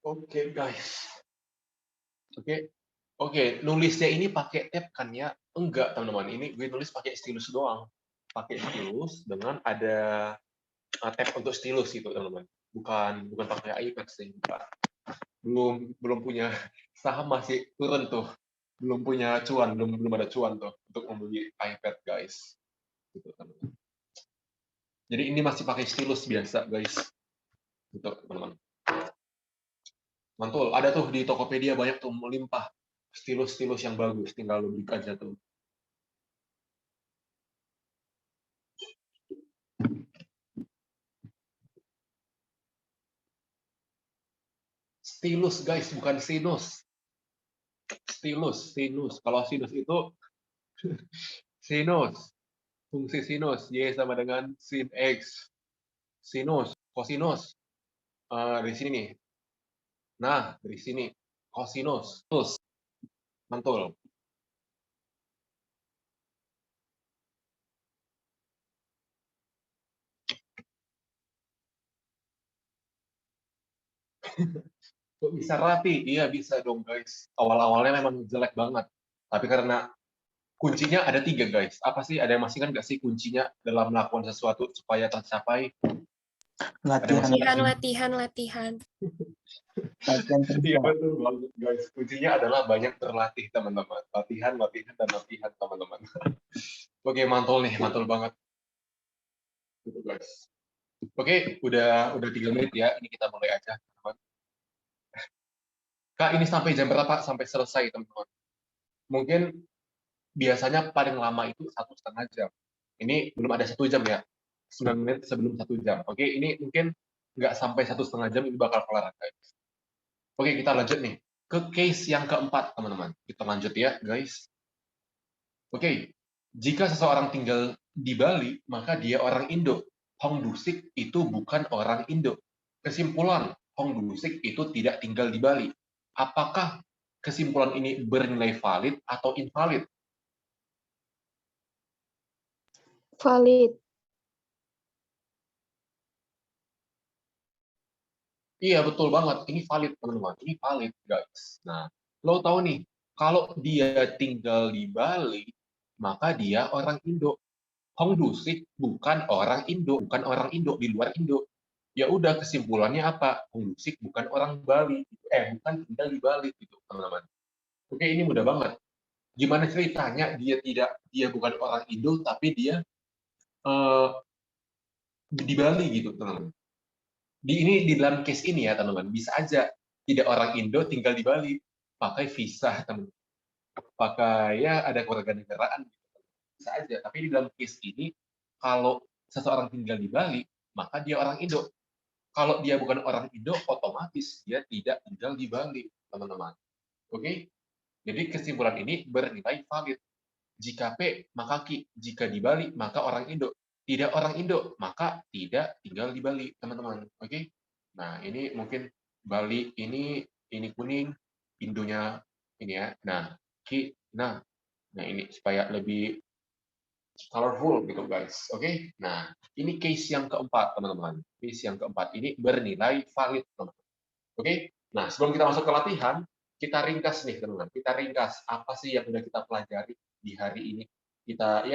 Oke, guys. Oke, nulisnya ini pakai tab kan ya? Enggak, teman-teman. Ini gue nulis pakai stylus doang. Pakai stylus dengan ada tab untuk stylus gitu, teman-teman. Bukan pakai iPad sih. Belum punya saham, masih turun tuh. Belum punya cuan, belum ada cuan tuh untuk membeli iPad, guys. Gitu, teman-teman. Jadi ini masih pakai stylus biasa, guys. Gitu, teman-teman. Mantul, ada tuh di Tokopedia banyak tuh melimpah stilus-stilus yang bagus, tinggal lu beli aja tuh. Stilus guys, bukan sinus. Sinus. Kalau sinus itu sinus, fungsi sinus, Y sama dengan sin X. Sinus, kosinus. Dari sini nih. Nah, dari sini. Kosinus. Terus, mantul. Kok bisa rapi? Iya, bisa dong, guys. Awal-awalnya memang jelek banget. Tapi karena kuncinya ada 3, guys. Apa sih? Ada yang masih kan nggak sih kuncinya dalam melakukan sesuatu supaya tercapai? Latihan, Latihan. latihan Iya, terus. betul banget, guys. Kuncinya adalah banyak berlatih, teman-teman. Latihan, dan latihan, teman-teman. Oke, mantul nih. Mantul banget. Gitu, guys. Oke, udah 3 menit ya. Ini kita mulai aja, teman-teman. Kak, ini sampai jam berapa? Sampai selesai, teman-teman. Mungkin biasanya paling lama itu 1,5 jam. Ini belum ada 1 jam ya. 9 menit sebelum 1 jam. Oke, ini mungkin nggak sampai 1,5 jam ini bakal kelar, guys. Oke, kita lanjut nih ke case yang keempat, teman-teman. Kita lanjut ya, guys. Oke, jika seseorang tinggal di Bali, maka dia orang Indo. Hong Dusik itu bukan orang Indo. Kesimpulan, Hong Dusik itu tidak tinggal di Bali. Apakah kesimpulan ini bernilai valid atau invalid? Valid. Iya, betul banget. Ini valid, teman-teman. Ini valid, guys. Nah, lo tahu nih, kalau dia tinggal di Bali, maka dia orang Indo. Hong Dusik bukan orang Indo, di luar Indo. Ya udah, kesimpulannya apa? Hong Dusik bukan orang Bali, bukan tinggal di Bali gitu, teman-teman. Oke, ini mudah banget. Gimana ceritanya dia bukan orang Indo tapi dia eh, di Bali gitu, teman-teman. Di dalam case ini ya, teman-teman, bisa aja tidak orang Indo tinggal di Bali, pakai visa, teman. Pakai ya ada kewarganegaraan gitu. Bisa aja. Tapi di dalam case ini, kalau seseorang tinggal di Bali, maka dia orang Indo. Kalau dia bukan orang Indo, otomatis dia tidak tinggal di Bali, teman-teman. Oke? Jadi kesimpulan ini bernilai valid. Jika P, maka Q. Jika di Bali, maka orang Indo. Tidak orang Indo, maka tidak tinggal di Bali, teman-teman. Oke? Nah, ini mungkin Bali ini kuning, Indonya ini ya. Nah, Q, nah ini supaya lebih colorful gitu, guys. Oke? Nah, ini case yang keempat, teman-teman. Case yang keempat ini bernilai valid, teman-teman. Oke? Nah, sebelum kita masuk ke latihan, kita ringkas nih, teman-teman. Kita ringkas apa sih yang sudah kita pelajari di hari ini. Kita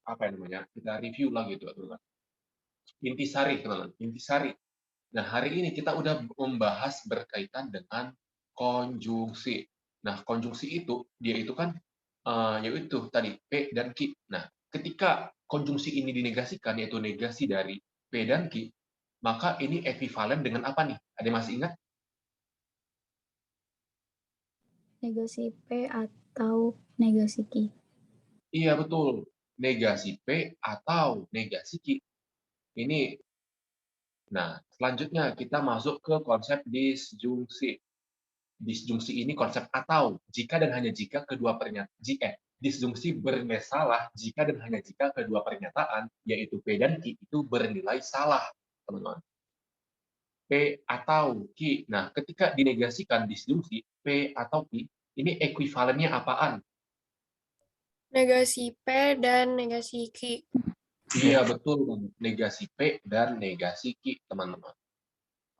apa namanya? Kita review lah gitu, teman-teman. Intisari, teman-teman. Intisari. Nah, hari ini kita udah membahas berkaitan dengan konjungsi. Nah, konjungsi itu dia itu kan yaitu tadi P dan Q. Nah, ketika konjungsi ini dinegasikan, yaitu negasi dari P dan Q, maka ini ekuivalen dengan apa nih? Ada yang masih ingat? Negasi P atau negasi Q. Iya, betul. Negasi P atau negasi Q. Ini. Nah, selanjutnya kita masuk ke konsep disjungsi. Disjungsi ini konsep atau, jika dan hanya jika kedua pernyataan, disjungsi bernilai salah jika dan hanya jika kedua pernyataan, yaitu P dan Q, itu bernilai salah, teman-teman. P atau Q. Nah, ketika dinegasikan disjungsi, P atau Q, ini ekuivalennya apaan? Negasi P dan negasi Q. Iya, betul. Negasi P dan negasi Q, teman-teman.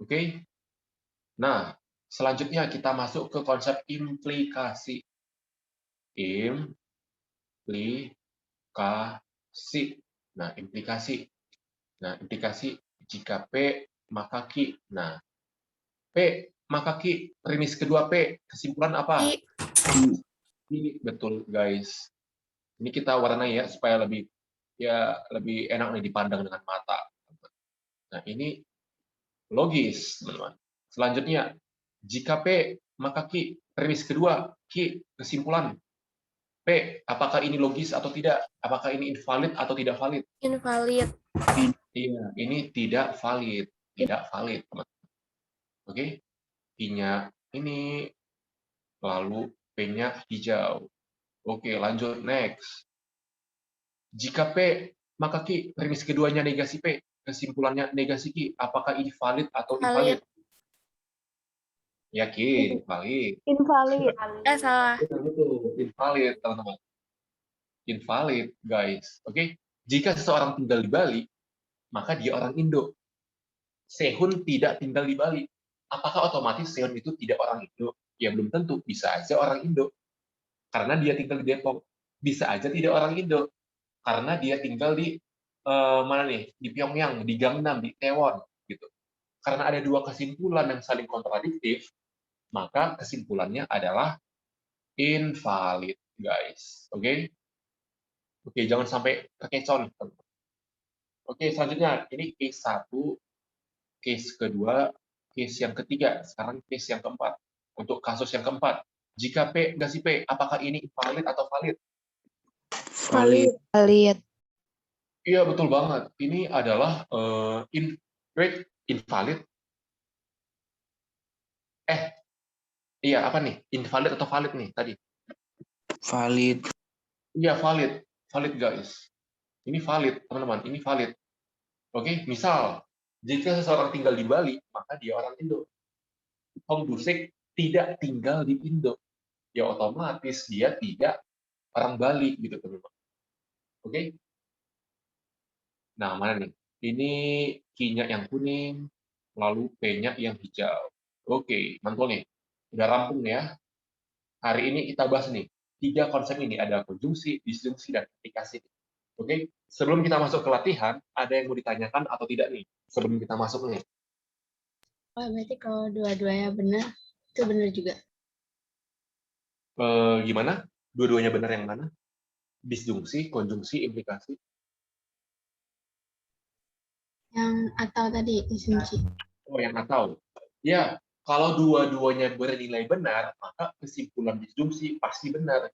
Oke? Nah, selanjutnya kita masuk ke konsep implikasi. Implikasi. Nah, implikasi. Nah, implikasi jika P maka Q. Nah, P maka Q. Premis kedua P. Kesimpulan apa? Q. Ini betul, guys. Ini kita warnai ya supaya lebih enak nih dipandang dengan mata. Nah, ini logis, teman-teman. Selanjutnya, jika P maka Q. Premis kedua Q. Kesimpulan P, apakah ini logis atau tidak? Apakah ini invalid atau tidak valid? Invalid. Iya, ini tidak valid. Tidak valid, teman-teman. Oke? Q-nya ini, lalu P-nya hijau. Oke, lanjut next. Jika P, maka Q, premis keduanya negasi P, kesimpulannya negasi Q, apakah ini valid atau invalid? Valid. Yakin, valid. Invalid. Salah. Betul, invalid, teman-teman. Invalid, guys. Oke, jika seseorang tinggal di Bali, maka dia orang Indo. Sehun tidak tinggal di Bali. Apakah otomatis Sehun itu tidak orang Indo? Ya belum tentu, bisa aja orang Indo. Karena dia tinggal di Depok. Bisa aja tidak orang Indo. Karena dia tinggal di mana nih? Di Pyongyang, di Gangnam, di Taiwan, gitu. Karena ada dua kesimpulan yang saling kontradiktif, maka kesimpulannya adalah invalid, guys. Oke? Oke, jangan sampai terkecoh nih, teman-teman. Oke, selanjutnya ini case 1, case kedua, case yang ketiga, sekarang case yang keempat. Untuk kasus yang keempat, jika P gasi P, apakah ini invalid atau valid? Valid. Valid. Iya, betul banget. Ini adalah invalid. Iya, apa nih? Invalid atau valid nih tadi? Valid. Iya, valid. Valid, guys. Ini valid, teman-teman. Ini valid. Oke, misal, jika seseorang tinggal di Bali, maka dia orang Indo. Hong Dusik tidak tinggal di Indo. Ya otomatis dia tidak orang Bali, gitu, teman-teman. Oke? Nah, mana nih? Ini Q-nya yang kuning, lalu P-nya yang hijau. Oke, mantul nih. Udah rampung ya. Hari ini kita bahas nih, 3 konsep ini, ada konjungsi, disjungsi, dan aplikasi. Oke, sebelum kita masuk ke latihan, ada yang mau ditanyakan atau tidak nih? Sebelum kita masuk nih. Oh, berarti kalau dua-duanya benar, itu benar juga. Gimana? Dua-duanya benar yang mana? Disjungsi, konjungsi, implikasi? Yang atau tadi, disjungsi. Oh, yang atau. Ya, kalau dua-duanya bernilai benar, maka kesimpulan disjungsi pasti benar.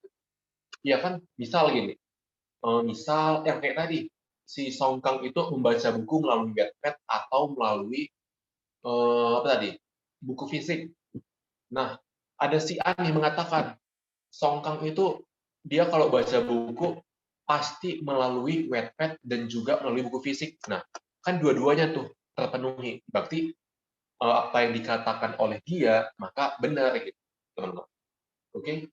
Iya kan? Misal gini, misal yang kayak tadi, si Song Kang itu membaca buku melalui Wattpad atau melalui apa tadi? Buku fisik. Nah, ada si An yang mengatakan Song Kang itu dia kalau baca buku pasti melalui Wattpad dan juga melalui buku fisik. Nah, kan dua-duanya tuh terpenuhi. Berarti apa yang dikatakan oleh dia maka benar gitu, teman-teman. Oke?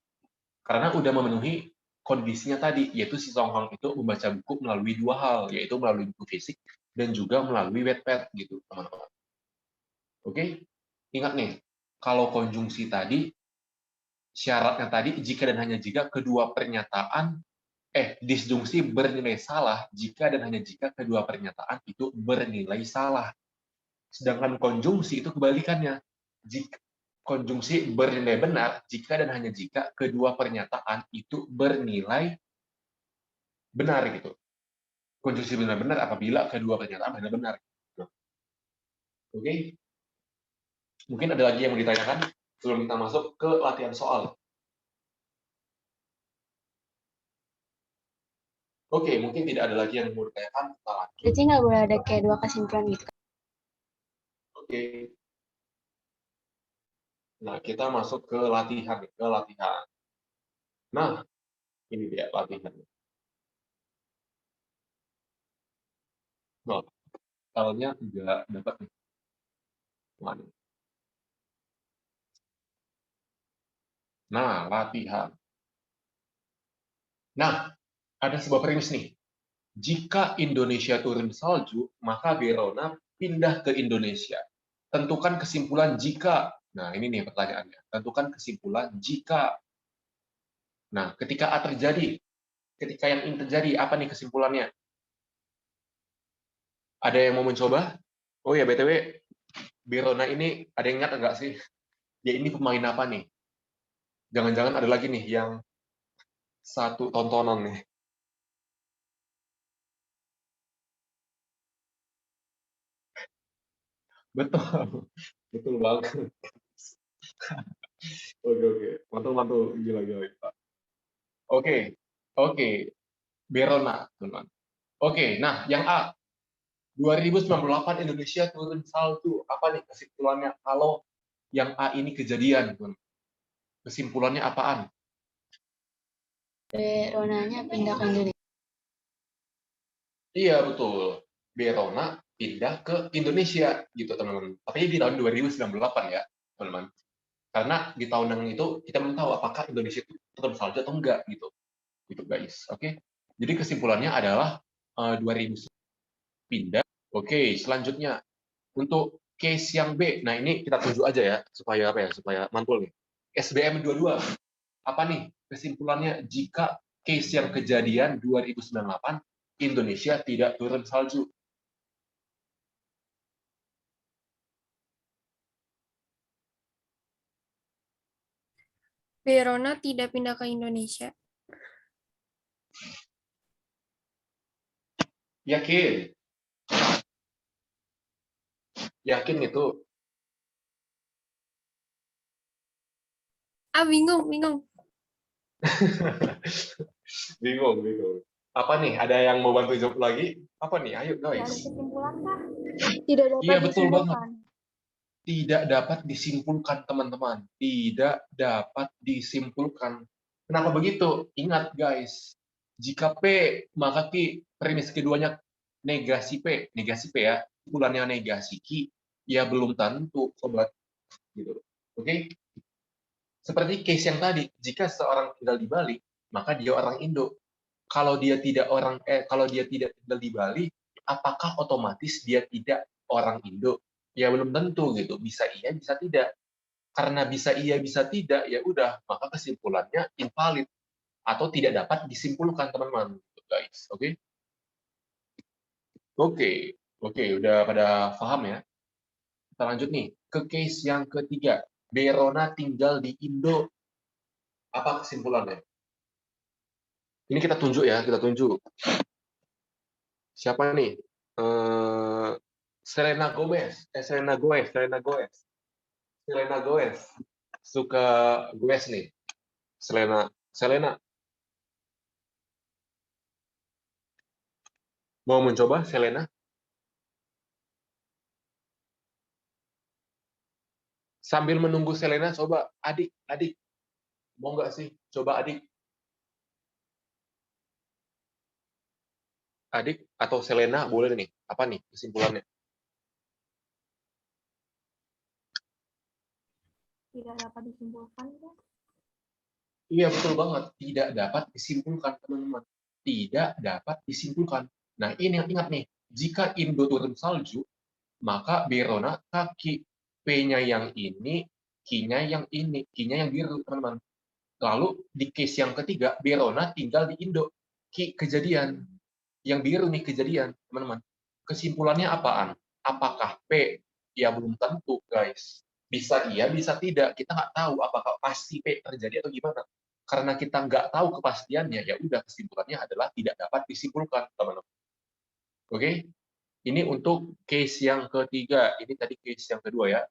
Karena udah memenuhi kondisinya tadi, yaitu si Song Kang itu membaca buku melalui dua hal, yaitu melalui buku fisik dan juga melalui Wattpad gitu, teman-teman. Oke? Ingat nih, kalau konjungsi tadi syaratnya tadi jika dan hanya jika kedua pernyataan disjungsi bernilai salah jika dan hanya jika kedua pernyataan itu bernilai salah. Sedangkan konjungsi itu kebalikannya. Jika konjungsi bernilai benar jika dan hanya jika kedua pernyataan itu bernilai benar gitu. Konjungsi benar-benar apabila kedua pernyataan benar-benar. Oke? Mungkin ada lagi yang mau ditanyakan sebelum kita masuk ke latihan soal. Oke, mungkin tidak ada lagi yang mau ditanyakan. Kita lanjut. Berarti nggak boleh ada kayak dua kesimpulan gitu. Oke. Nah, kita masuk ke latihan. Nah, ini dia latihan. Nah, soalnya tidak dapat nih. Mana? Nah, latihan. Nah, ada sebuah premis nih. Jika Indonesia turun salju, maka Verona pindah ke Indonesia. Tentukan kesimpulan jika. Nah, ini nih pertanyaannya. Tentukan kesimpulan jika. Nah, ketika A terjadi, ketika yang ini terjadi, apa nih kesimpulannya? Ada yang mau mencoba? Oh ya, BTW, Verona ini ada yang ingat enggak sih? Ya ini pemain apa nih? Jangan-jangan ada lagi nih yang satu tontonan nih. Betul, betul banget. Oke, mantul, gila. Oke, Verona, teman. Oke, nah yang A, 2098 Indonesia turun salju. Apa nih kesimpulannya? Kalau yang A ini kejadian, teman. Kesimpulannya apaan? Veronanya pindah ke Indonesia. Iya, betul. Verona pindah ke Indonesia gitu, teman-teman. Tapi di tahun 2098 ya, teman-teman. Karena di tahun yang itu kita belum tahu apakah Indonesia itu tetap salju atau enggak gitu. Gitu, guys. Oke. Jadi kesimpulannya adalah 2000 pindah. Oke, selanjutnya untuk case yang B. Nah, ini kita tunjuk aja ya supaya apa ya? Supaya mantul nih. SBM 22. Apa nih kesimpulannya jika case yang kejadian 2098 Indonesia tidak turun salju? Verona tidak pindah ke Indonesia. Yakin? Yakin itu? Bingung. Bingung. Apa nih? Ada yang mau bantu jawab lagi? Apa nih? Ayo Tidak ada guys. kesimpulan kah? Tidak dapat Iya, betul banget. disimpulkan. Tidak dapat disimpulkan, teman-teman. Tidak dapat disimpulkan. Kenapa begitu? Ingat, guys. Jika P, maka Q. Premis keduanya negasi P. Negasi P ya. Simpulannya negasi Q. Ya belum tentu, sobat. Gitu. Oke? Seperti case yang tadi. Jika seorang tinggal di Bali, maka dia orang Indo. Kalau dia tidak tinggal di Bali, apakah otomatis dia tidak orang Indo? Ya belum tentu gitu. Bisa iya, bisa tidak. Karena bisa iya, bisa tidak, ya udah, maka kesimpulannya invalid atau tidak dapat disimpulkan, teman-teman. Guys, oke? Oke, udah pada paham ya? Kita lanjut nih ke case yang ketiga. Verona tinggal di Indo. Apa kesimpulannya? Ini kita tunjuk ya, kita tunjuk. Siapa nih? Selena Gomez. Selena Gomez. Suka Gomez nih. Selena. Mau mencoba Selena? Sambil menunggu Selena, coba adik. Mau nggak sih? Coba adik atau Selena boleh nih. Apa nih kesimpulannya? Tidak dapat disimpulkan kah? Iya, betul banget. Tidak dapat disimpulkan, teman-teman. Tidak dapat disimpulkan. Nah, ini yang ingat nih. Jika Indo turun salju, maka Verona kaki P-nya yang ini, Q-nya yang ini. Q-nya yang biru, teman-teman. Lalu di case yang ketiga, Verona tinggal di Indo. Q kejadian. Yang biru nih kejadian, teman-teman. Kesimpulannya apaan? Apakah P? Ya belum tentu, guys. Bisa iya, bisa tidak. Kita nggak tahu apakah pasti P terjadi atau gimana. Karena kita nggak tahu kepastiannya, ya udah kesimpulannya adalah tidak dapat disimpulkan, teman-teman. Oke? Ini untuk case yang ketiga. Ini tadi case yang kedua ya.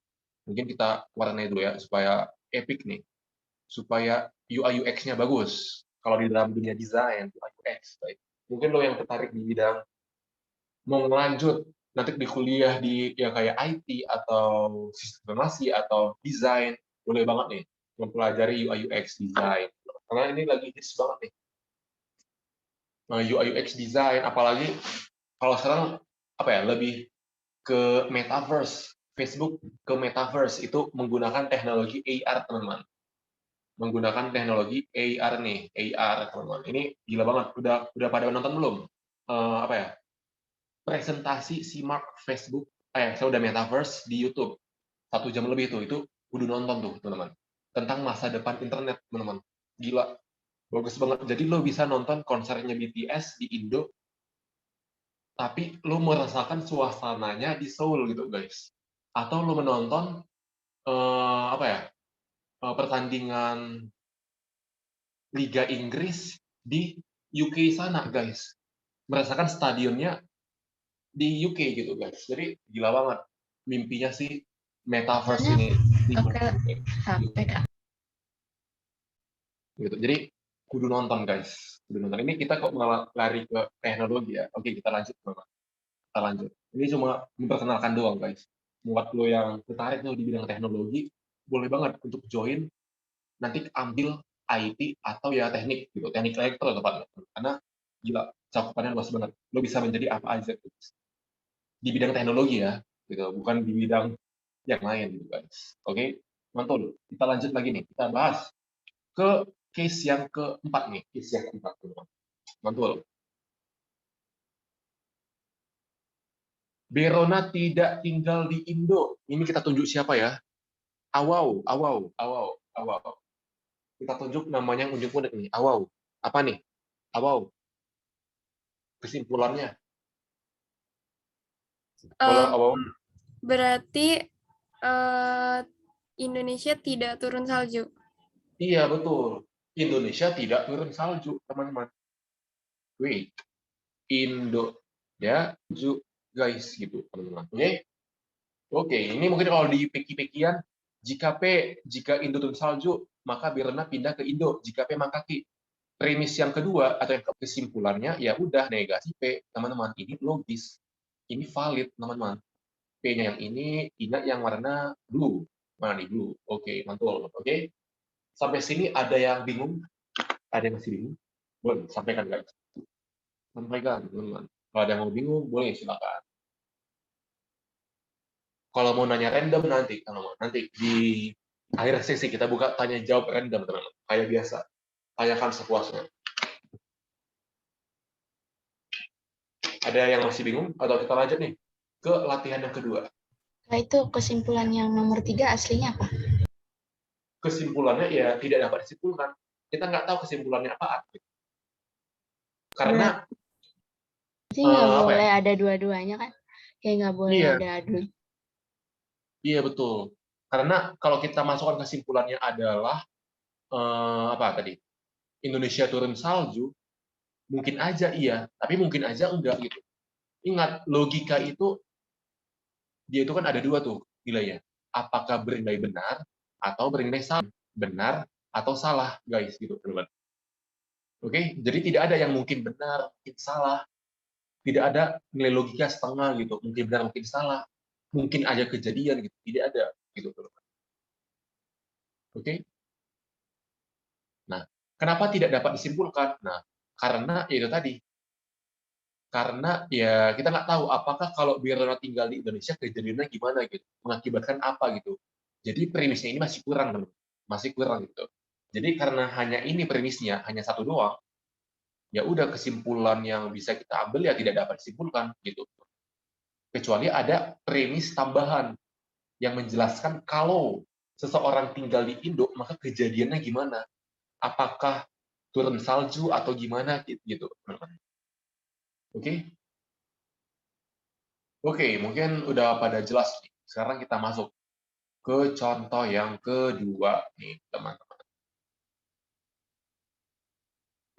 Mungkin kita warnai dulu ya, supaya epic nih. Supaya UI UX-nya bagus. Kalau di dalam dunia desain, UI UX. Baik. Mungkin lo yang tertarik di bidang mau lanjut nanti di kuliah di ya kayak IT atau sistem informasi atau desain, boleh banget nih mempelajari UI UX design. Karena ini lagi hits banget nih. UI UX design, apalagi kalau sekarang apa ya, lebih ke metaverse. Facebook ke metaverse itu menggunakan teknologi AR, teman-teman. Menggunakan teknologi AR nih, AR, teman-teman. Ini gila banget. Udah pada nonton belum? Apa ya? Presentasi Mark Facebook, saya udah metaverse di YouTube 1 jam lebih itu udah nonton tuh, teman-teman, tentang masa depan internet, teman-teman. Gila, bagus banget. Jadi lo bisa nonton konsernya BTS di Indo, tapi lo merasakan suasananya di Seoul gitu, guys. Atau lo menonton apa ya, pertandingan Liga Inggris di UK sana, guys. Merasakan stadionnya di UK gitu, guys. Jadi gila banget. Mimpinya sih metaverse ini. Sampai Kak. Gitu. Jadi kudu nonton, guys. Kudu nonton. Ini kita kok malah lari ke teknologi ya. Oke, kita lanjut, Bapak. Kita lanjut. Ini cuma memperkenalkan doang, guys. Buat lo yang tertarik tuh di bidang teknologi, boleh banget untuk join. Nanti ambil IT, atau ya teknik gitu, teknik elektro tepatnya. Karena gila, cakupannya luas banget. Lo bisa menjadi apa aja gitu. Di bidang teknologi ya, gitu, bukan di bidang yang lain gitu guys. Oke, mantul. Kita lanjut lagi nih, kita bahas ke case yang keempat nih, case yang keempat. Mantul. Berona tidak tinggal di Indo. Ini kita tunjuk siapa ya? Awau. Kita tunjuk namanya yang unik-unik nih. Awau. Apa nih? Awau. Kesimpulannya. Boleh Em, Awau? berarti Indonesia tidak turun salju. Iya, betul. Indonesia tidak turun salju, teman-teman. Wait. Indo ya guys gitu, teman-teman. Oke? Oke, ini mungkin kalau di peki-pekian, jika Indo turun salju, maka Berona pindah ke Indo. Jika P maka Q. Premis yang kedua atau yang kesimpulannya ya udah negasi P, teman-teman. Ini logis. Ini valid, teman-teman. P-nya yang ini, I-nya yang warna blue. Mana nih blue? Oke, mantul. Oke. Sampai sini ada yang bingung? Ada yang masih bingung? Boleh, sampaikan guys. Sampaikan, teman-teman. Kalau ada yang mau bingung, boleh silakan. Kalau mau nanya random nanti, nanti di akhir sesi kita buka tanya jawab random, teman-teman. Kayak biasa. Tanyakan sepuasnya. Ada yang masih bingung? Atau kita lanjut nih ke latihan yang kedua. Nah, itu kesimpulan yang nomor 3 aslinya apa? Kesimpulannya ya tidak dapat disimpulkan. Kita nggak tahu kesimpulannya apaan. Karena Jadi nggak apa boleh ya? ada dua-duanya kan? Kayak nggak boleh Iya, ada adu. iya betul. Karena kalau kita masukkan kesimpulannya adalah apa tadi? Indonesia turun salju, mungkin aja iya, tapi mungkin aja enggak gitu. Ingat, logika itu dia itu kan ada dua tuh nilainya. Apakah bernilai benar atau bernilai salah? Benar atau salah, guys, gitu, teman-teman. Oke, jadi tidak ada yang mungkin benar, mungkin salah. Tidak ada nilai logika setengah gitu, mungkin benar, mungkin salah. Mungkin aja kejadian gitu, tidak ada gitu, teman-teman. Oke? Nah, kenapa tidak dapat disimpulkan? Nah, karena ya itu tadi. Karena ya kita nggak tahu apakah kalau Berona tinggal di Indonesia kejadiannya gimana gitu, mengakibatkan apa gitu. Jadi premisnya ini masih kurang, teman-teman. Masih kurang gitu. Jadi karena hanya ini premisnya, hanya satu doang, ya udah kesimpulan yang bisa kita ambil ya tidak dapat disimpulkan gitu. Kecuali ada premis tambahan yang menjelaskan kalau seseorang tinggal di Indo maka kejadiannya gimana? Apakah turun salju atau gimana gitu. Oke? Oke, mungkin udah pada jelas nih. Sekarang kita masuk ke contoh yang kedua nih, teman-teman.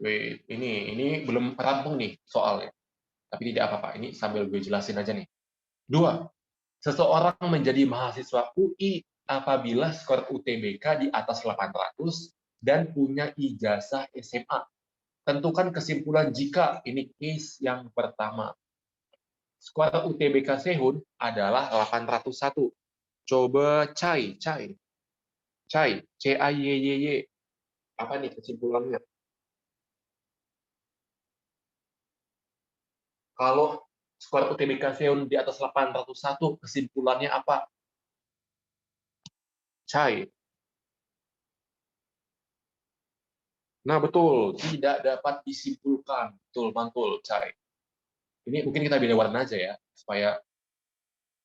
Wait, ini belum rampung nih soalnya. Tapi tidak apa-apa, ini sambil gue jelasin aja nih. 2. Seseorang menjadi mahasiswa UI apabila skor UTBK di atas 800 dan punya ijazah SMA. Tentukan kesimpulan jika ini case yang pertama. Skor UTBK Sehun adalah 801. Coba Cai, C-A-Y-Y-Y. Apa nih kesimpulannya? Kalau skor UTBK Sehun di atas 801, kesimpulannya apa? Cai. Nah, betul. Tidak dapat disimpulkan. Betul, mantul, Cai. Ini mungkin kita beda warna aja ya, supaya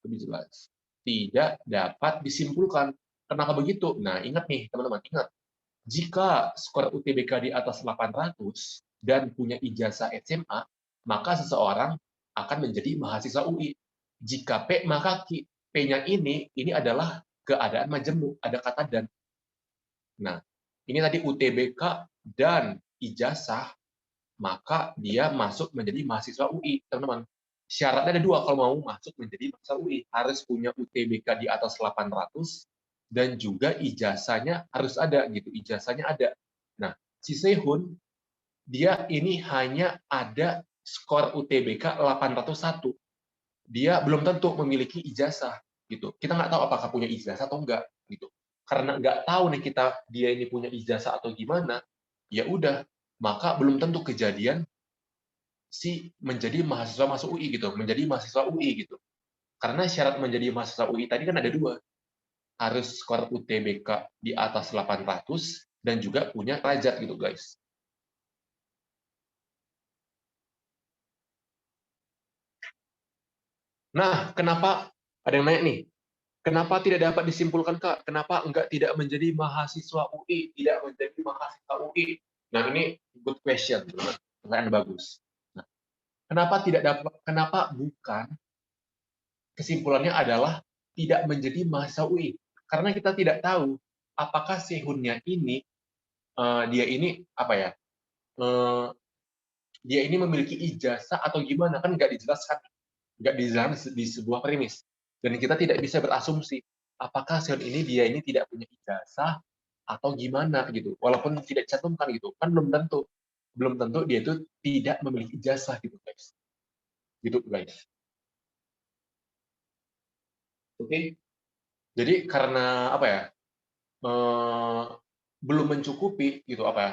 lebih jelas. Tidak dapat disimpulkan. Kenapa begitu? Nah, ingat nih, teman-teman, ingat. Jika skor UTBK di atas 800 dan punya ijazah SMA, maka seseorang akan menjadi mahasiswa UI. Jika P, maka Q. P-nya ini adalah keadaan majemuk, ada kata dan. Nah, ini tadi UTBK dan ijazah, maka dia masuk menjadi mahasiswa UI, teman-teman. Syaratnya ada dua kalau mau masuk menjadi mahasiswa UI. Harus punya UTBK di atas 800 dan juga ijazahnya harus ada gitu. Ijazahnya ada. Nah, si Sehun dia ini hanya ada skor UTBK 801. Dia belum tentu memiliki ijazah gitu. Kita nggak tahu apakah punya ijazah atau enggak gitu. karena nggak tahu nih dia ini punya ijazah atau gimana, ya udah, maka belum tentu kejadian si menjadi mahasiswa masuk UI gitu, menjadi mahasiswa UI gitu. Karena syarat menjadi mahasiswa UI tadi kan ada 2, harus skor UTBK di atas 800 dan juga punya rajat gitu guys. Nah, kenapa ada yang nanya nih? Kenapa tidak dapat disimpulkan, Kak? Kenapa tidak menjadi mahasiswa UI, tidak menjadi mahasiswa UI? Nah, ini good question, teman-teman. Pertanyaan bagus. Nah, kenapa bukan kesimpulannya adalah tidak menjadi mahasiswa UI? Karena kita tidak tahu apakah sehunnya ini dia ini apa ya? Dia ini memiliki ijazah atau gimana, kan nggak dijelaskan di sebuah premis, dan kita tidak bisa berasumsi apakah sehun ini dia ini tidak punya ijazah atau gimana gitu, walaupun tidak dicantumkan gitu kan belum tentu dia itu tidak memiliki ijazah gitu guys. Oke. Jadi karena apa ya, belum mencukupi gitu apa ya,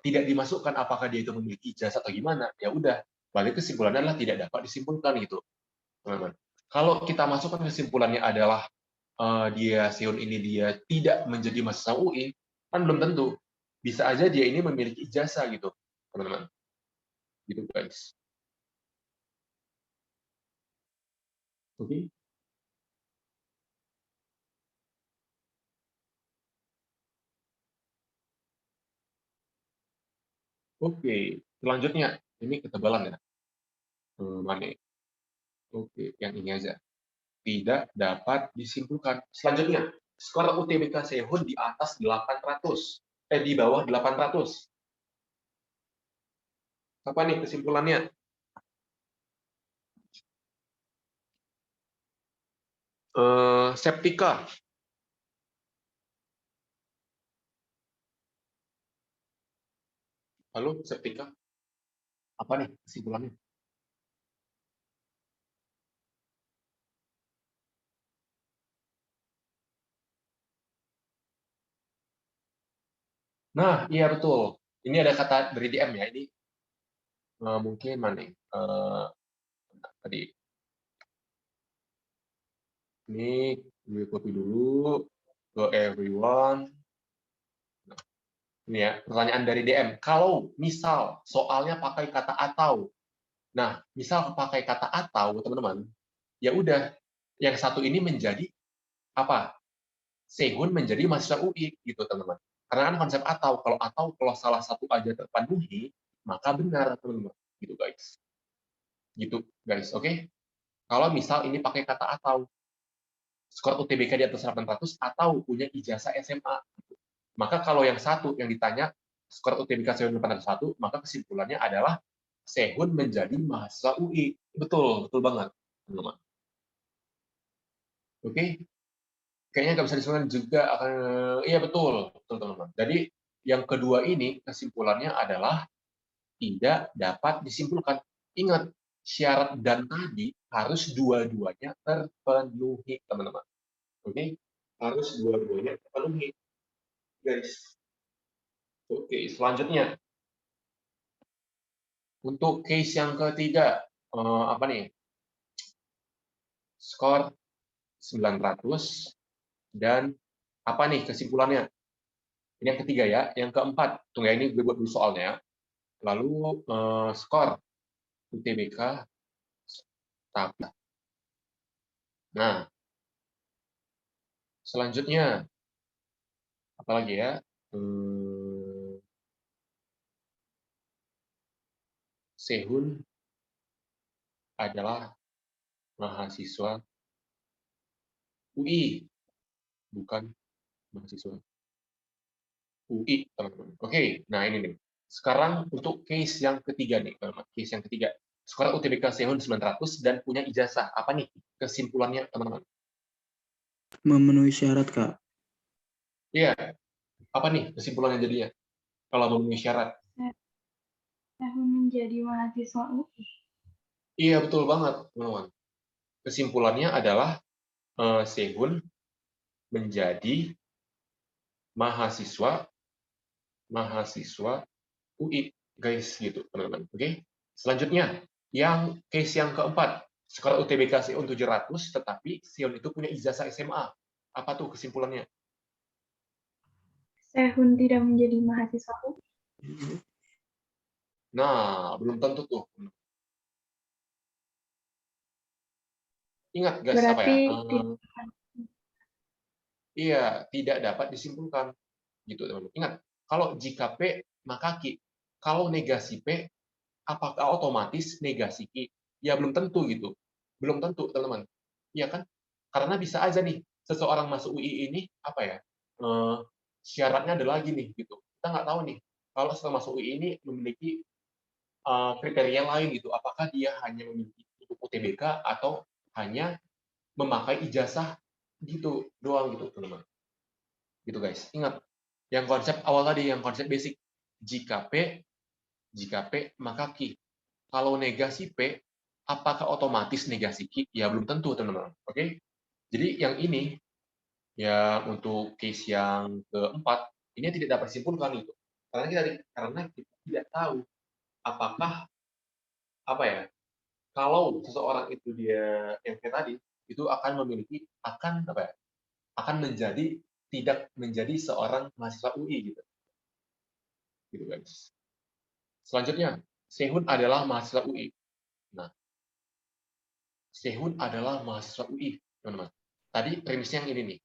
tidak dimasukkan apakah dia itu memiliki ijazah atau gimana, ya udah, balik kesimpulannya adalah tidak dapat disimpulkan gitu, teman-teman. Kalau kita masukkan kesimpulannya adalah dia sehun ini dia tidak menjadi mahasiswa UI, kan belum tentu. Bisa aja dia ini memiliki ijazah gitu, teman-teman. Gitu guys. Oke. Oke, selanjutnya ini ketebalan ya. Mana? Oke, yang ini aja. Tidak dapat disimpulkan. Selanjutnya, skor UTBK Sehun di atas 800. Di bawah 800. Apa nih kesimpulannya? Septika. Halo, Septika. Apa nih kesimpulannya? Nah, iya betul. Ini ada kata dari DM ya. Ini mungkin mana? Tadi ini gue copy dulu ke everyone. Nah, ini ya pertanyaan dari DM. Kalau misal soalnya pakai kata atau, nah misal pakai kata atau teman-teman, ya udah yang satu ini menjadi apa? Sehun menjadi mahasiswa UI gitu teman-teman. Karena kan konsep kalau salah satu aja terpenuhi, maka benar teman-teman. Gitu guys. Gitu guys, oke? Kalau misal ini pakai kata atau, skor UTBK di atas 800 atau punya ijazah SMA. Maka kalau yang satu yang ditanya skor UTBK Sehun 801, maka kesimpulannya adalah Sehun menjadi mahasiswa UI. Betul, betul banget, teman-teman. Oke, kayaknya nggak bisa disimpulkan juga akan, iya betul, betul teman-teman. Jadi yang kedua ini kesimpulannya adalah tidak dapat disimpulkan. Ingat, syarat dan tadi harus dua-duanya terpenuhi, teman-teman. Oke, harus dua-duanya terpenuhi, guys. Oke, selanjutnya untuk case yang ketiga, apa nih? Skor 900 dan apa nih kesimpulannya? Ini yang ketiga ya. Yang keempat, tunggu ya, ini gue buat dulu soalnya. Lalu skor UTBK tapi. Nah, selanjutnya apa lagi ya? Sehun adalah mahasiswa UI, bukan mahasiswa UI, teman-teman. Oke, nah ini nih. Sekarang untuk case yang ketiga nih, teman-teman. Case yang ketiga. Skor UTBK Sehun 900 dan punya ijazah. Apa nih kesimpulannya, teman-teman? Memenuhi syarat, Kak. Iya. Apa nih kesimpulannya jadinya? Kalau memenuhi syarat. Menjadi mahasiswa UI. Iya, betul banget, teman-teman. Kesimpulannya adalah Sehun menjadi mahasiswa UI, guys, gitu, teman-teman. Oke. Selanjutnya, yang case yang keempat, skor UTBK Sehun 700, tetapi Sehun itu punya ijazah SMA. Apa tuh kesimpulannya? Sehun tidak menjadi mahasiswa UI. Nah, belum tentu tuh. Ingat, guys, apa ya? Berarti Iya, tidak dapat disimpulkan. Gitu, teman-teman. Ingat, kalau jika P, maka Q. Kalau negasi P, apakah otomatis negasi Q? Ya, belum tentu gitu. Belum tentu, teman-teman. Iya kan? Karena bisa aja nih, seseorang masuk UI ini, apa ya, syaratnya ada lagi nih, gitu. Kita nggak tahu nih, kalau setelah masuk UI ini memiliki kriteria lain gitu. Apakah dia hanya memiliki UTBK atau hanya memakai ijazah gitu doang gitu, teman-teman. Gitu, guys. Ingat, yang konsep awal tadi, yang konsep basic. Jika P, maka Q. Kalau negasi P, apakah otomatis negasi Q? Ya, belum tentu, teman-teman. Oke? Jadi, yang ini, ya untuk case yang keempat, ini tidak dapat disimpulkan gitu. Karena kita tidak tahu apakah, apa ya, kalau seseorang itu dia yang kayak tadi, itu akan memiliki, akan menjadi, tidak menjadi seorang mahasiswa UI gitu. Gitu, guys. Selanjutnya, Sehun adalah mahasiswa UI. Nah, Sehun adalah mahasiswa UI, teman-teman. Tadi premisnya yang ini nih.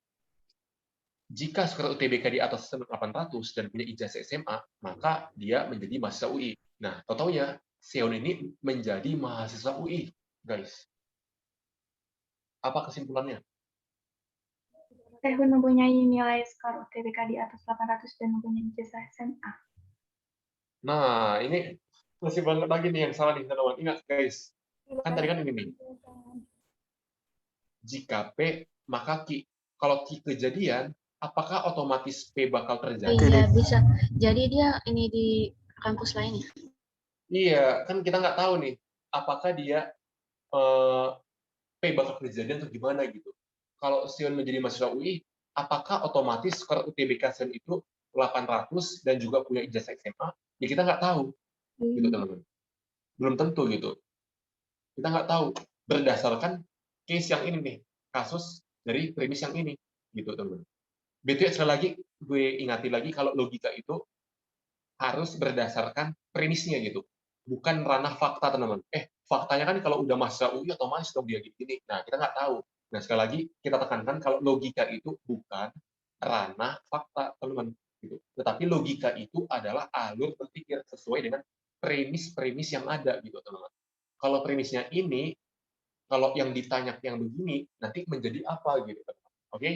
Jika skor UTBK di atas 800 dan punya ijazah SMA, maka dia menjadi mahasiswa UI. Nah, totalnya Sehun ini menjadi mahasiswa UI, guys. Apa kesimpulannya? Sehun mempunyai nilai skor UTBK di atas 800 dan mempunyai ijazah SMA. Nah, ini masih banget lagi nih yang salah nih, teman-teman. Ingat, guys. Kan tadi kan ini nih. Jika P, maka Q. Kalau Q kejadian, apakah otomatis P bakal terjadi? Iya, bisa. Jadi dia ini di kampus lainnya. Iya, kan kita nggak tahu nih, apakah dia P bakal kejadian atau gimana gitu. Kalau Sion menjadi mahasiswa UI, apakah otomatis skor UTBK Sion itu 800 dan juga punya ijazah SMA? Ya kita nggak tahu, gitu teman-teman. Belum tentu gitu. Kita nggak tahu berdasarkan case yang ini nih, kasus dari premis yang ini, gitu teman-teman. BTW sekali lagi, gue ingati lagi kalau logika itu harus berdasarkan premisnya gitu, bukan ranah fakta, teman-teman. Faktanya kan kalau udah mahasiswa UI otomatis dong dia gini. Nah, kita nggak tahu. Nah, sekali lagi kita tekankan kalau logika itu bukan ranah fakta, teman-teman. Gitu. Tetapi logika itu adalah alur berpikir sesuai dengan premis-premis yang ada, gitu, teman-teman. Kalau premisnya ini, kalau yang ditanya yang begini, nanti menjadi apa, gitu, teman-teman. Oke?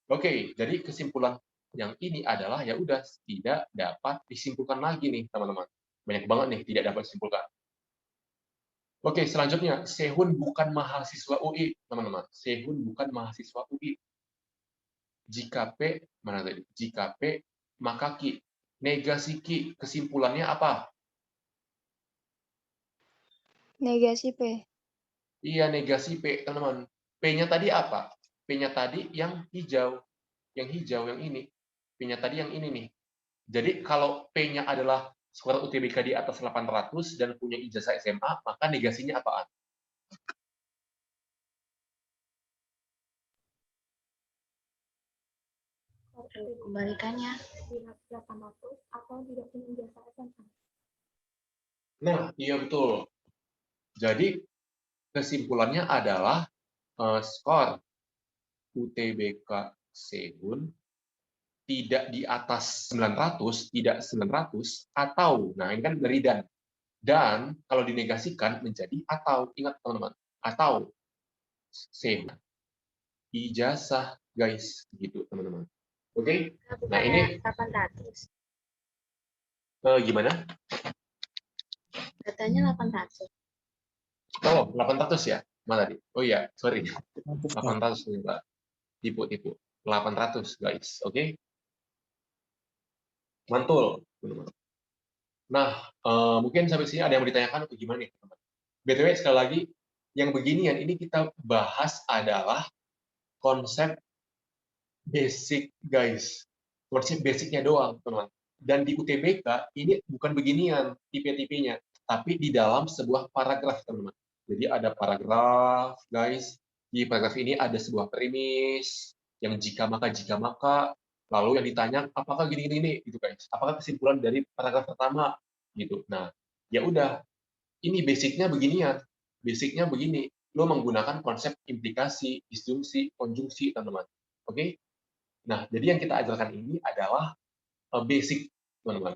Oke, jadi kesimpulan yang ini adalah ya udah tidak dapat disimpulkan lagi nih, teman-teman. Banyak banget nih tidak dapat disimpulkan. Oke, selanjutnya, Sehun bukan mahasiswa UI, teman-teman. Sehun bukan mahasiswa UI. Jika P, mana tadi? Jika P, maka Q. Negasi Q, kesimpulannya apa? Negasi P. Iya, negasi P, teman-teman. P-nya tadi apa? P-nya tadi yang hijau. Yang hijau, yang ini. P-nya tadi yang ini nih. Jadi, kalau P-nya adalah skor UTBK di atas 800 dan punya ijazah SMA, maka negasinya apaan? Kebalikannya. Di atas 800 atau tidak punya ijazah SMA. Nah, iya betul. Jadi, kesimpulannya adalah skor UTBK Sehun tidak di atas 900, tidak 900, atau, nah ini kan dari dan kalau dinegasikan menjadi atau, ingat teman-teman, atau Sehun ijazah, guys, gitu teman-teman. Oke, nah ini 800. Gimana? Katanya 800. Oh, 800 ya? Mana tadi? Oh iya, sorry. 800 nih, Pak. Tipu. 800, guys. Oke? Mantul. Nah, mungkin sampai sini ada yang mau ditanyakan atau gimana nih, teman-teman? BTW, sekali lagi, yang beginian ini kita bahas adalah konsep basic, guys. konsep basicnya doang, teman-teman. Dan di UTBK ini bukan beginian tipe-tipenya, tapi di dalam sebuah paragraf, teman-teman. Jadi ada paragraf, guys. Di paragraf ini ada sebuah premis, yang jika maka, lalu yang ditanya apakah gini-gini gitu, guys. Apakah kesimpulan dari paragraf pertama gitu. Nah, ya udah, ini basicnya beginian. Basicnya begini. Lo menggunakan konsep implikasi, disjungsi, konjungsi, teman-teman. Oke? Nah, jadi yang kita ajarkan ini adalah basic, teman-teman.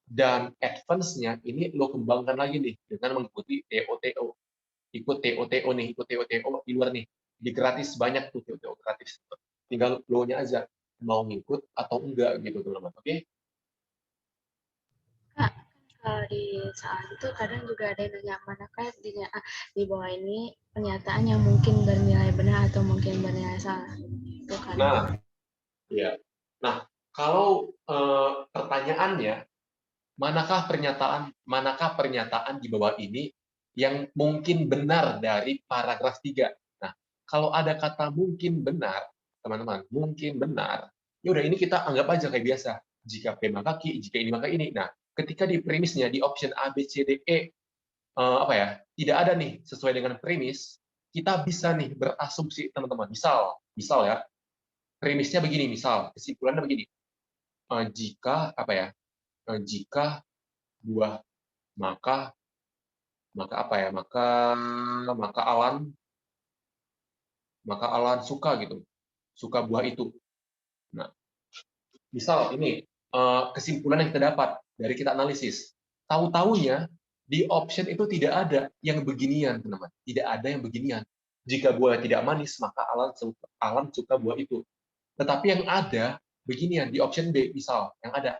Dan advance-nya ini lo kembangkan lagi nih dengan mengikuti TOTO. Ikut TOTO nih, ikut TOTO di luar nih. Di gratis banyak tuh TOTO gratis. Tinggal lo-nya aja mau ngikut atau enggak gitu, teman-teman. Oke? Kak, kalau di soal itu kadang juga ada yang nanya manakah di bawah ini pernyataan yang mungkin bernilai benar atau mungkin bernilai salah. Itu kan. Nah, ya. Nah, kalau pertanyaannya manakah pernyataan di bawah ini yang mungkin benar dari paragraf 3? Nah, kalau ada kata mungkin benar, teman-teman, mungkin benar, ya udah ini kita anggap aja kayak biasa. Jika P maka Q, jika ini maka ini. Nah, ketika di premisnya di option A, B, C, D, E apa ya, tidak ada nih sesuai dengan premis, kita bisa nih berasumsi, teman-teman. Misal ya, premisnya begini, misal kesimpulannya begini. Jika apa ya? Jika buah maka apa ya, maka Alan suka gitu, suka buah itu. Nah, misal ini kesimpulan yang kita dapat dari kita analisis, tahu-taunya di option itu tidak ada yang beginian, teman-teman, tidak ada yang beginian. Jika buah tidak manis maka Alan suka buah itu. Tetapi yang ada beginian di option B, misal yang ada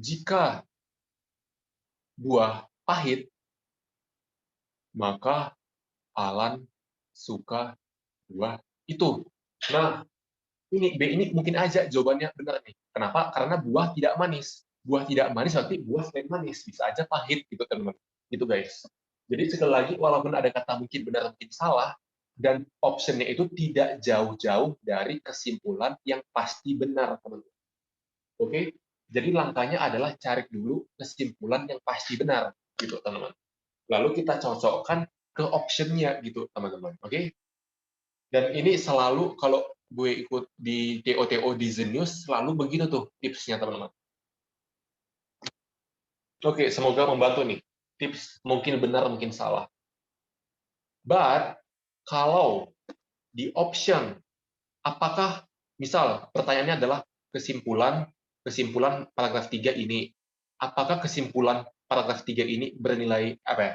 jika buah pahit maka Alan suka buah itu. Nah, ini B ini mungkin aja jawabannya benar nih. Kenapa? Karena buah tidak manis. Buah tidak manis berarti buah selain manis. Bisa aja pahit gitu, teman-teman. Gitu, guys. Jadi sekali lagi, walaupun ada kata mungkin benar, mungkin salah, dan optionnya itu tidak jauh-jauh dari kesimpulan yang pasti benar, teman-teman. Oke? Jadi langkahnya adalah cari dulu kesimpulan yang pasti benar, gitu, teman-teman. Lalu kita cocokkan ke optionnya, gitu, teman-teman. Oke? Dan ini selalu kalau gue ikut di TOTO di Zenius, selalu begitu tuh tipsnya, teman-teman. Oke, semoga membantu nih. Tips mungkin benar, mungkin salah. But, kalau di option, apakah, misal pertanyaannya adalah kesimpulan paragraf 3 ini, apakah kesimpulan paragraf 3 ini bernilai, apa ya,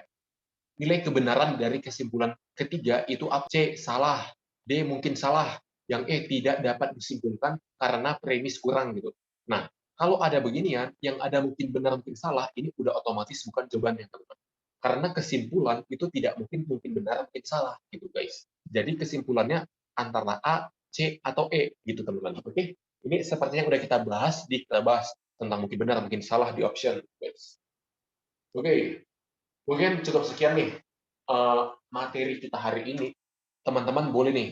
nilai kebenaran dari kesimpulan ketiga itu C, salah, D mungkin salah, yang E tidak dapat disimpulkan karena premis kurang gitu. Nah, kalau ada beginian, yang ada mungkin benar mungkin salah, ini udah otomatis bukan jawabannya, teman-teman. Karena kesimpulan itu tidak mungkin benar mungkin salah gitu, guys. Jadi kesimpulannya antara A, C atau E gitu, teman-teman. Oke? Ini sepertinya udah kita bahas tentang mungkin benar mungkin salah di option, guys. Oke. Mungkin cukup sekian nih materi kita hari ini. Teman-teman boleh nih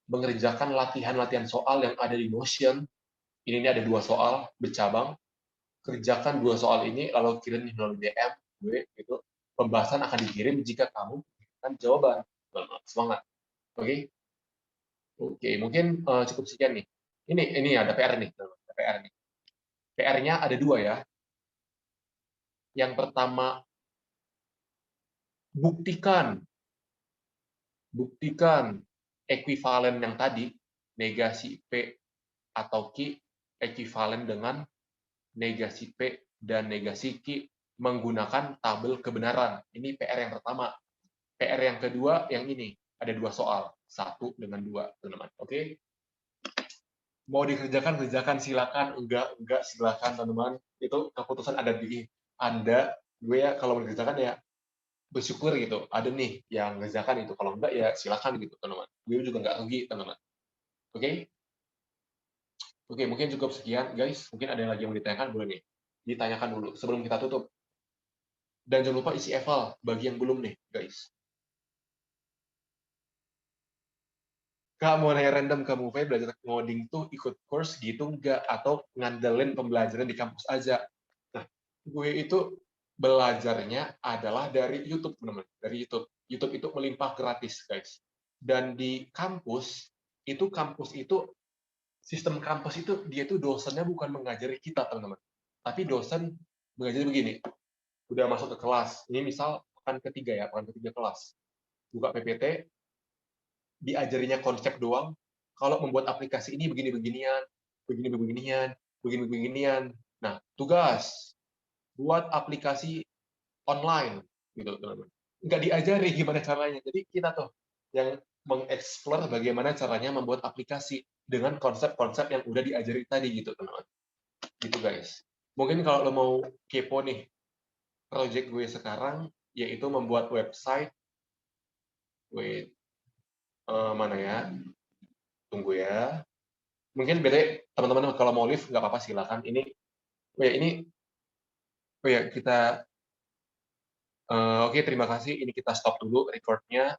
mengerjakan latihan-latihan soal yang ada di Notion. Ini ada 2 soal bercabang. Kerjakan 2 soal ini, lalu kirim melalui DM gue gitu. Pembahasan akan dikirim jika kamu memberikan jawaban. Semangat. Oke? Oke, mungkin cukup sekian nih. Ini ada PR nih, ada PR nih. PR-nya ada 2 ya. Yang pertama, buktikan ekuivalen yang tadi, negasi P atau Q ekuivalen dengan negasi P dan negasi Q menggunakan tabel kebenaran. Ini PR yang pertama. PR yang kedua, yang ini. Ada 2 soal. 1 dengan 2, teman-teman. Oke? Mau dikerjakan, kerjakan. Silakan. Enggak, silakan, teman-teman. Itu keputusan ada di Anda. Gue ya, kalau mengerjakan ya bersyukur gitu, ada nih yang ngerjakan itu, kalau enggak ya silakan gitu, teman-teman. Gue juga nggak rugi, teman-teman. Oke? Oke, mungkin cukup sekian, guys. Mungkin ada yang lagi yang mau ditanyakan, boleh nih. Ditanyakan dulu sebelum kita tutup. Dan jangan lupa isi eval bagi yang belum nih, guys. Kak, mau nanya random, kamu belajar ngoding tuh ikut course gitu nggak? Atau ngandelin pembelajaran di kampus aja? Nah, gue itu belajarnya adalah dari YouTube, teman-teman. Dari YouTube. YouTube itu melimpah gratis, guys. Dan di kampus itu sistem kampus itu dia tuh dosennya bukan mengajari kita, teman-teman. Tapi dosen mengajari begini. Udah masuk ke kelas. Ini misal pekan ketiga kelas. Buka PPT, diajarinya konsep doang. Kalau membuat aplikasi ini begini-beginian, begini-beginian, begini-beginian. Nah, tugas buat aplikasi online gitu, teman-teman. Nggak diajari gimana caranya. Jadi kita tuh yang mengeksplor bagaimana caranya membuat aplikasi dengan konsep-konsep yang udah diajari tadi gitu, teman-teman. Gitu, guys. Mungkin kalau lo mau kepo nih, project gue sekarang yaitu membuat website. Wait, mana ya? Tunggu ya. Mungkin beda teman-teman kalau mau live nggak apa-apa silakan. Kita oke, terima kasih. Ini kita stop dulu recordnya.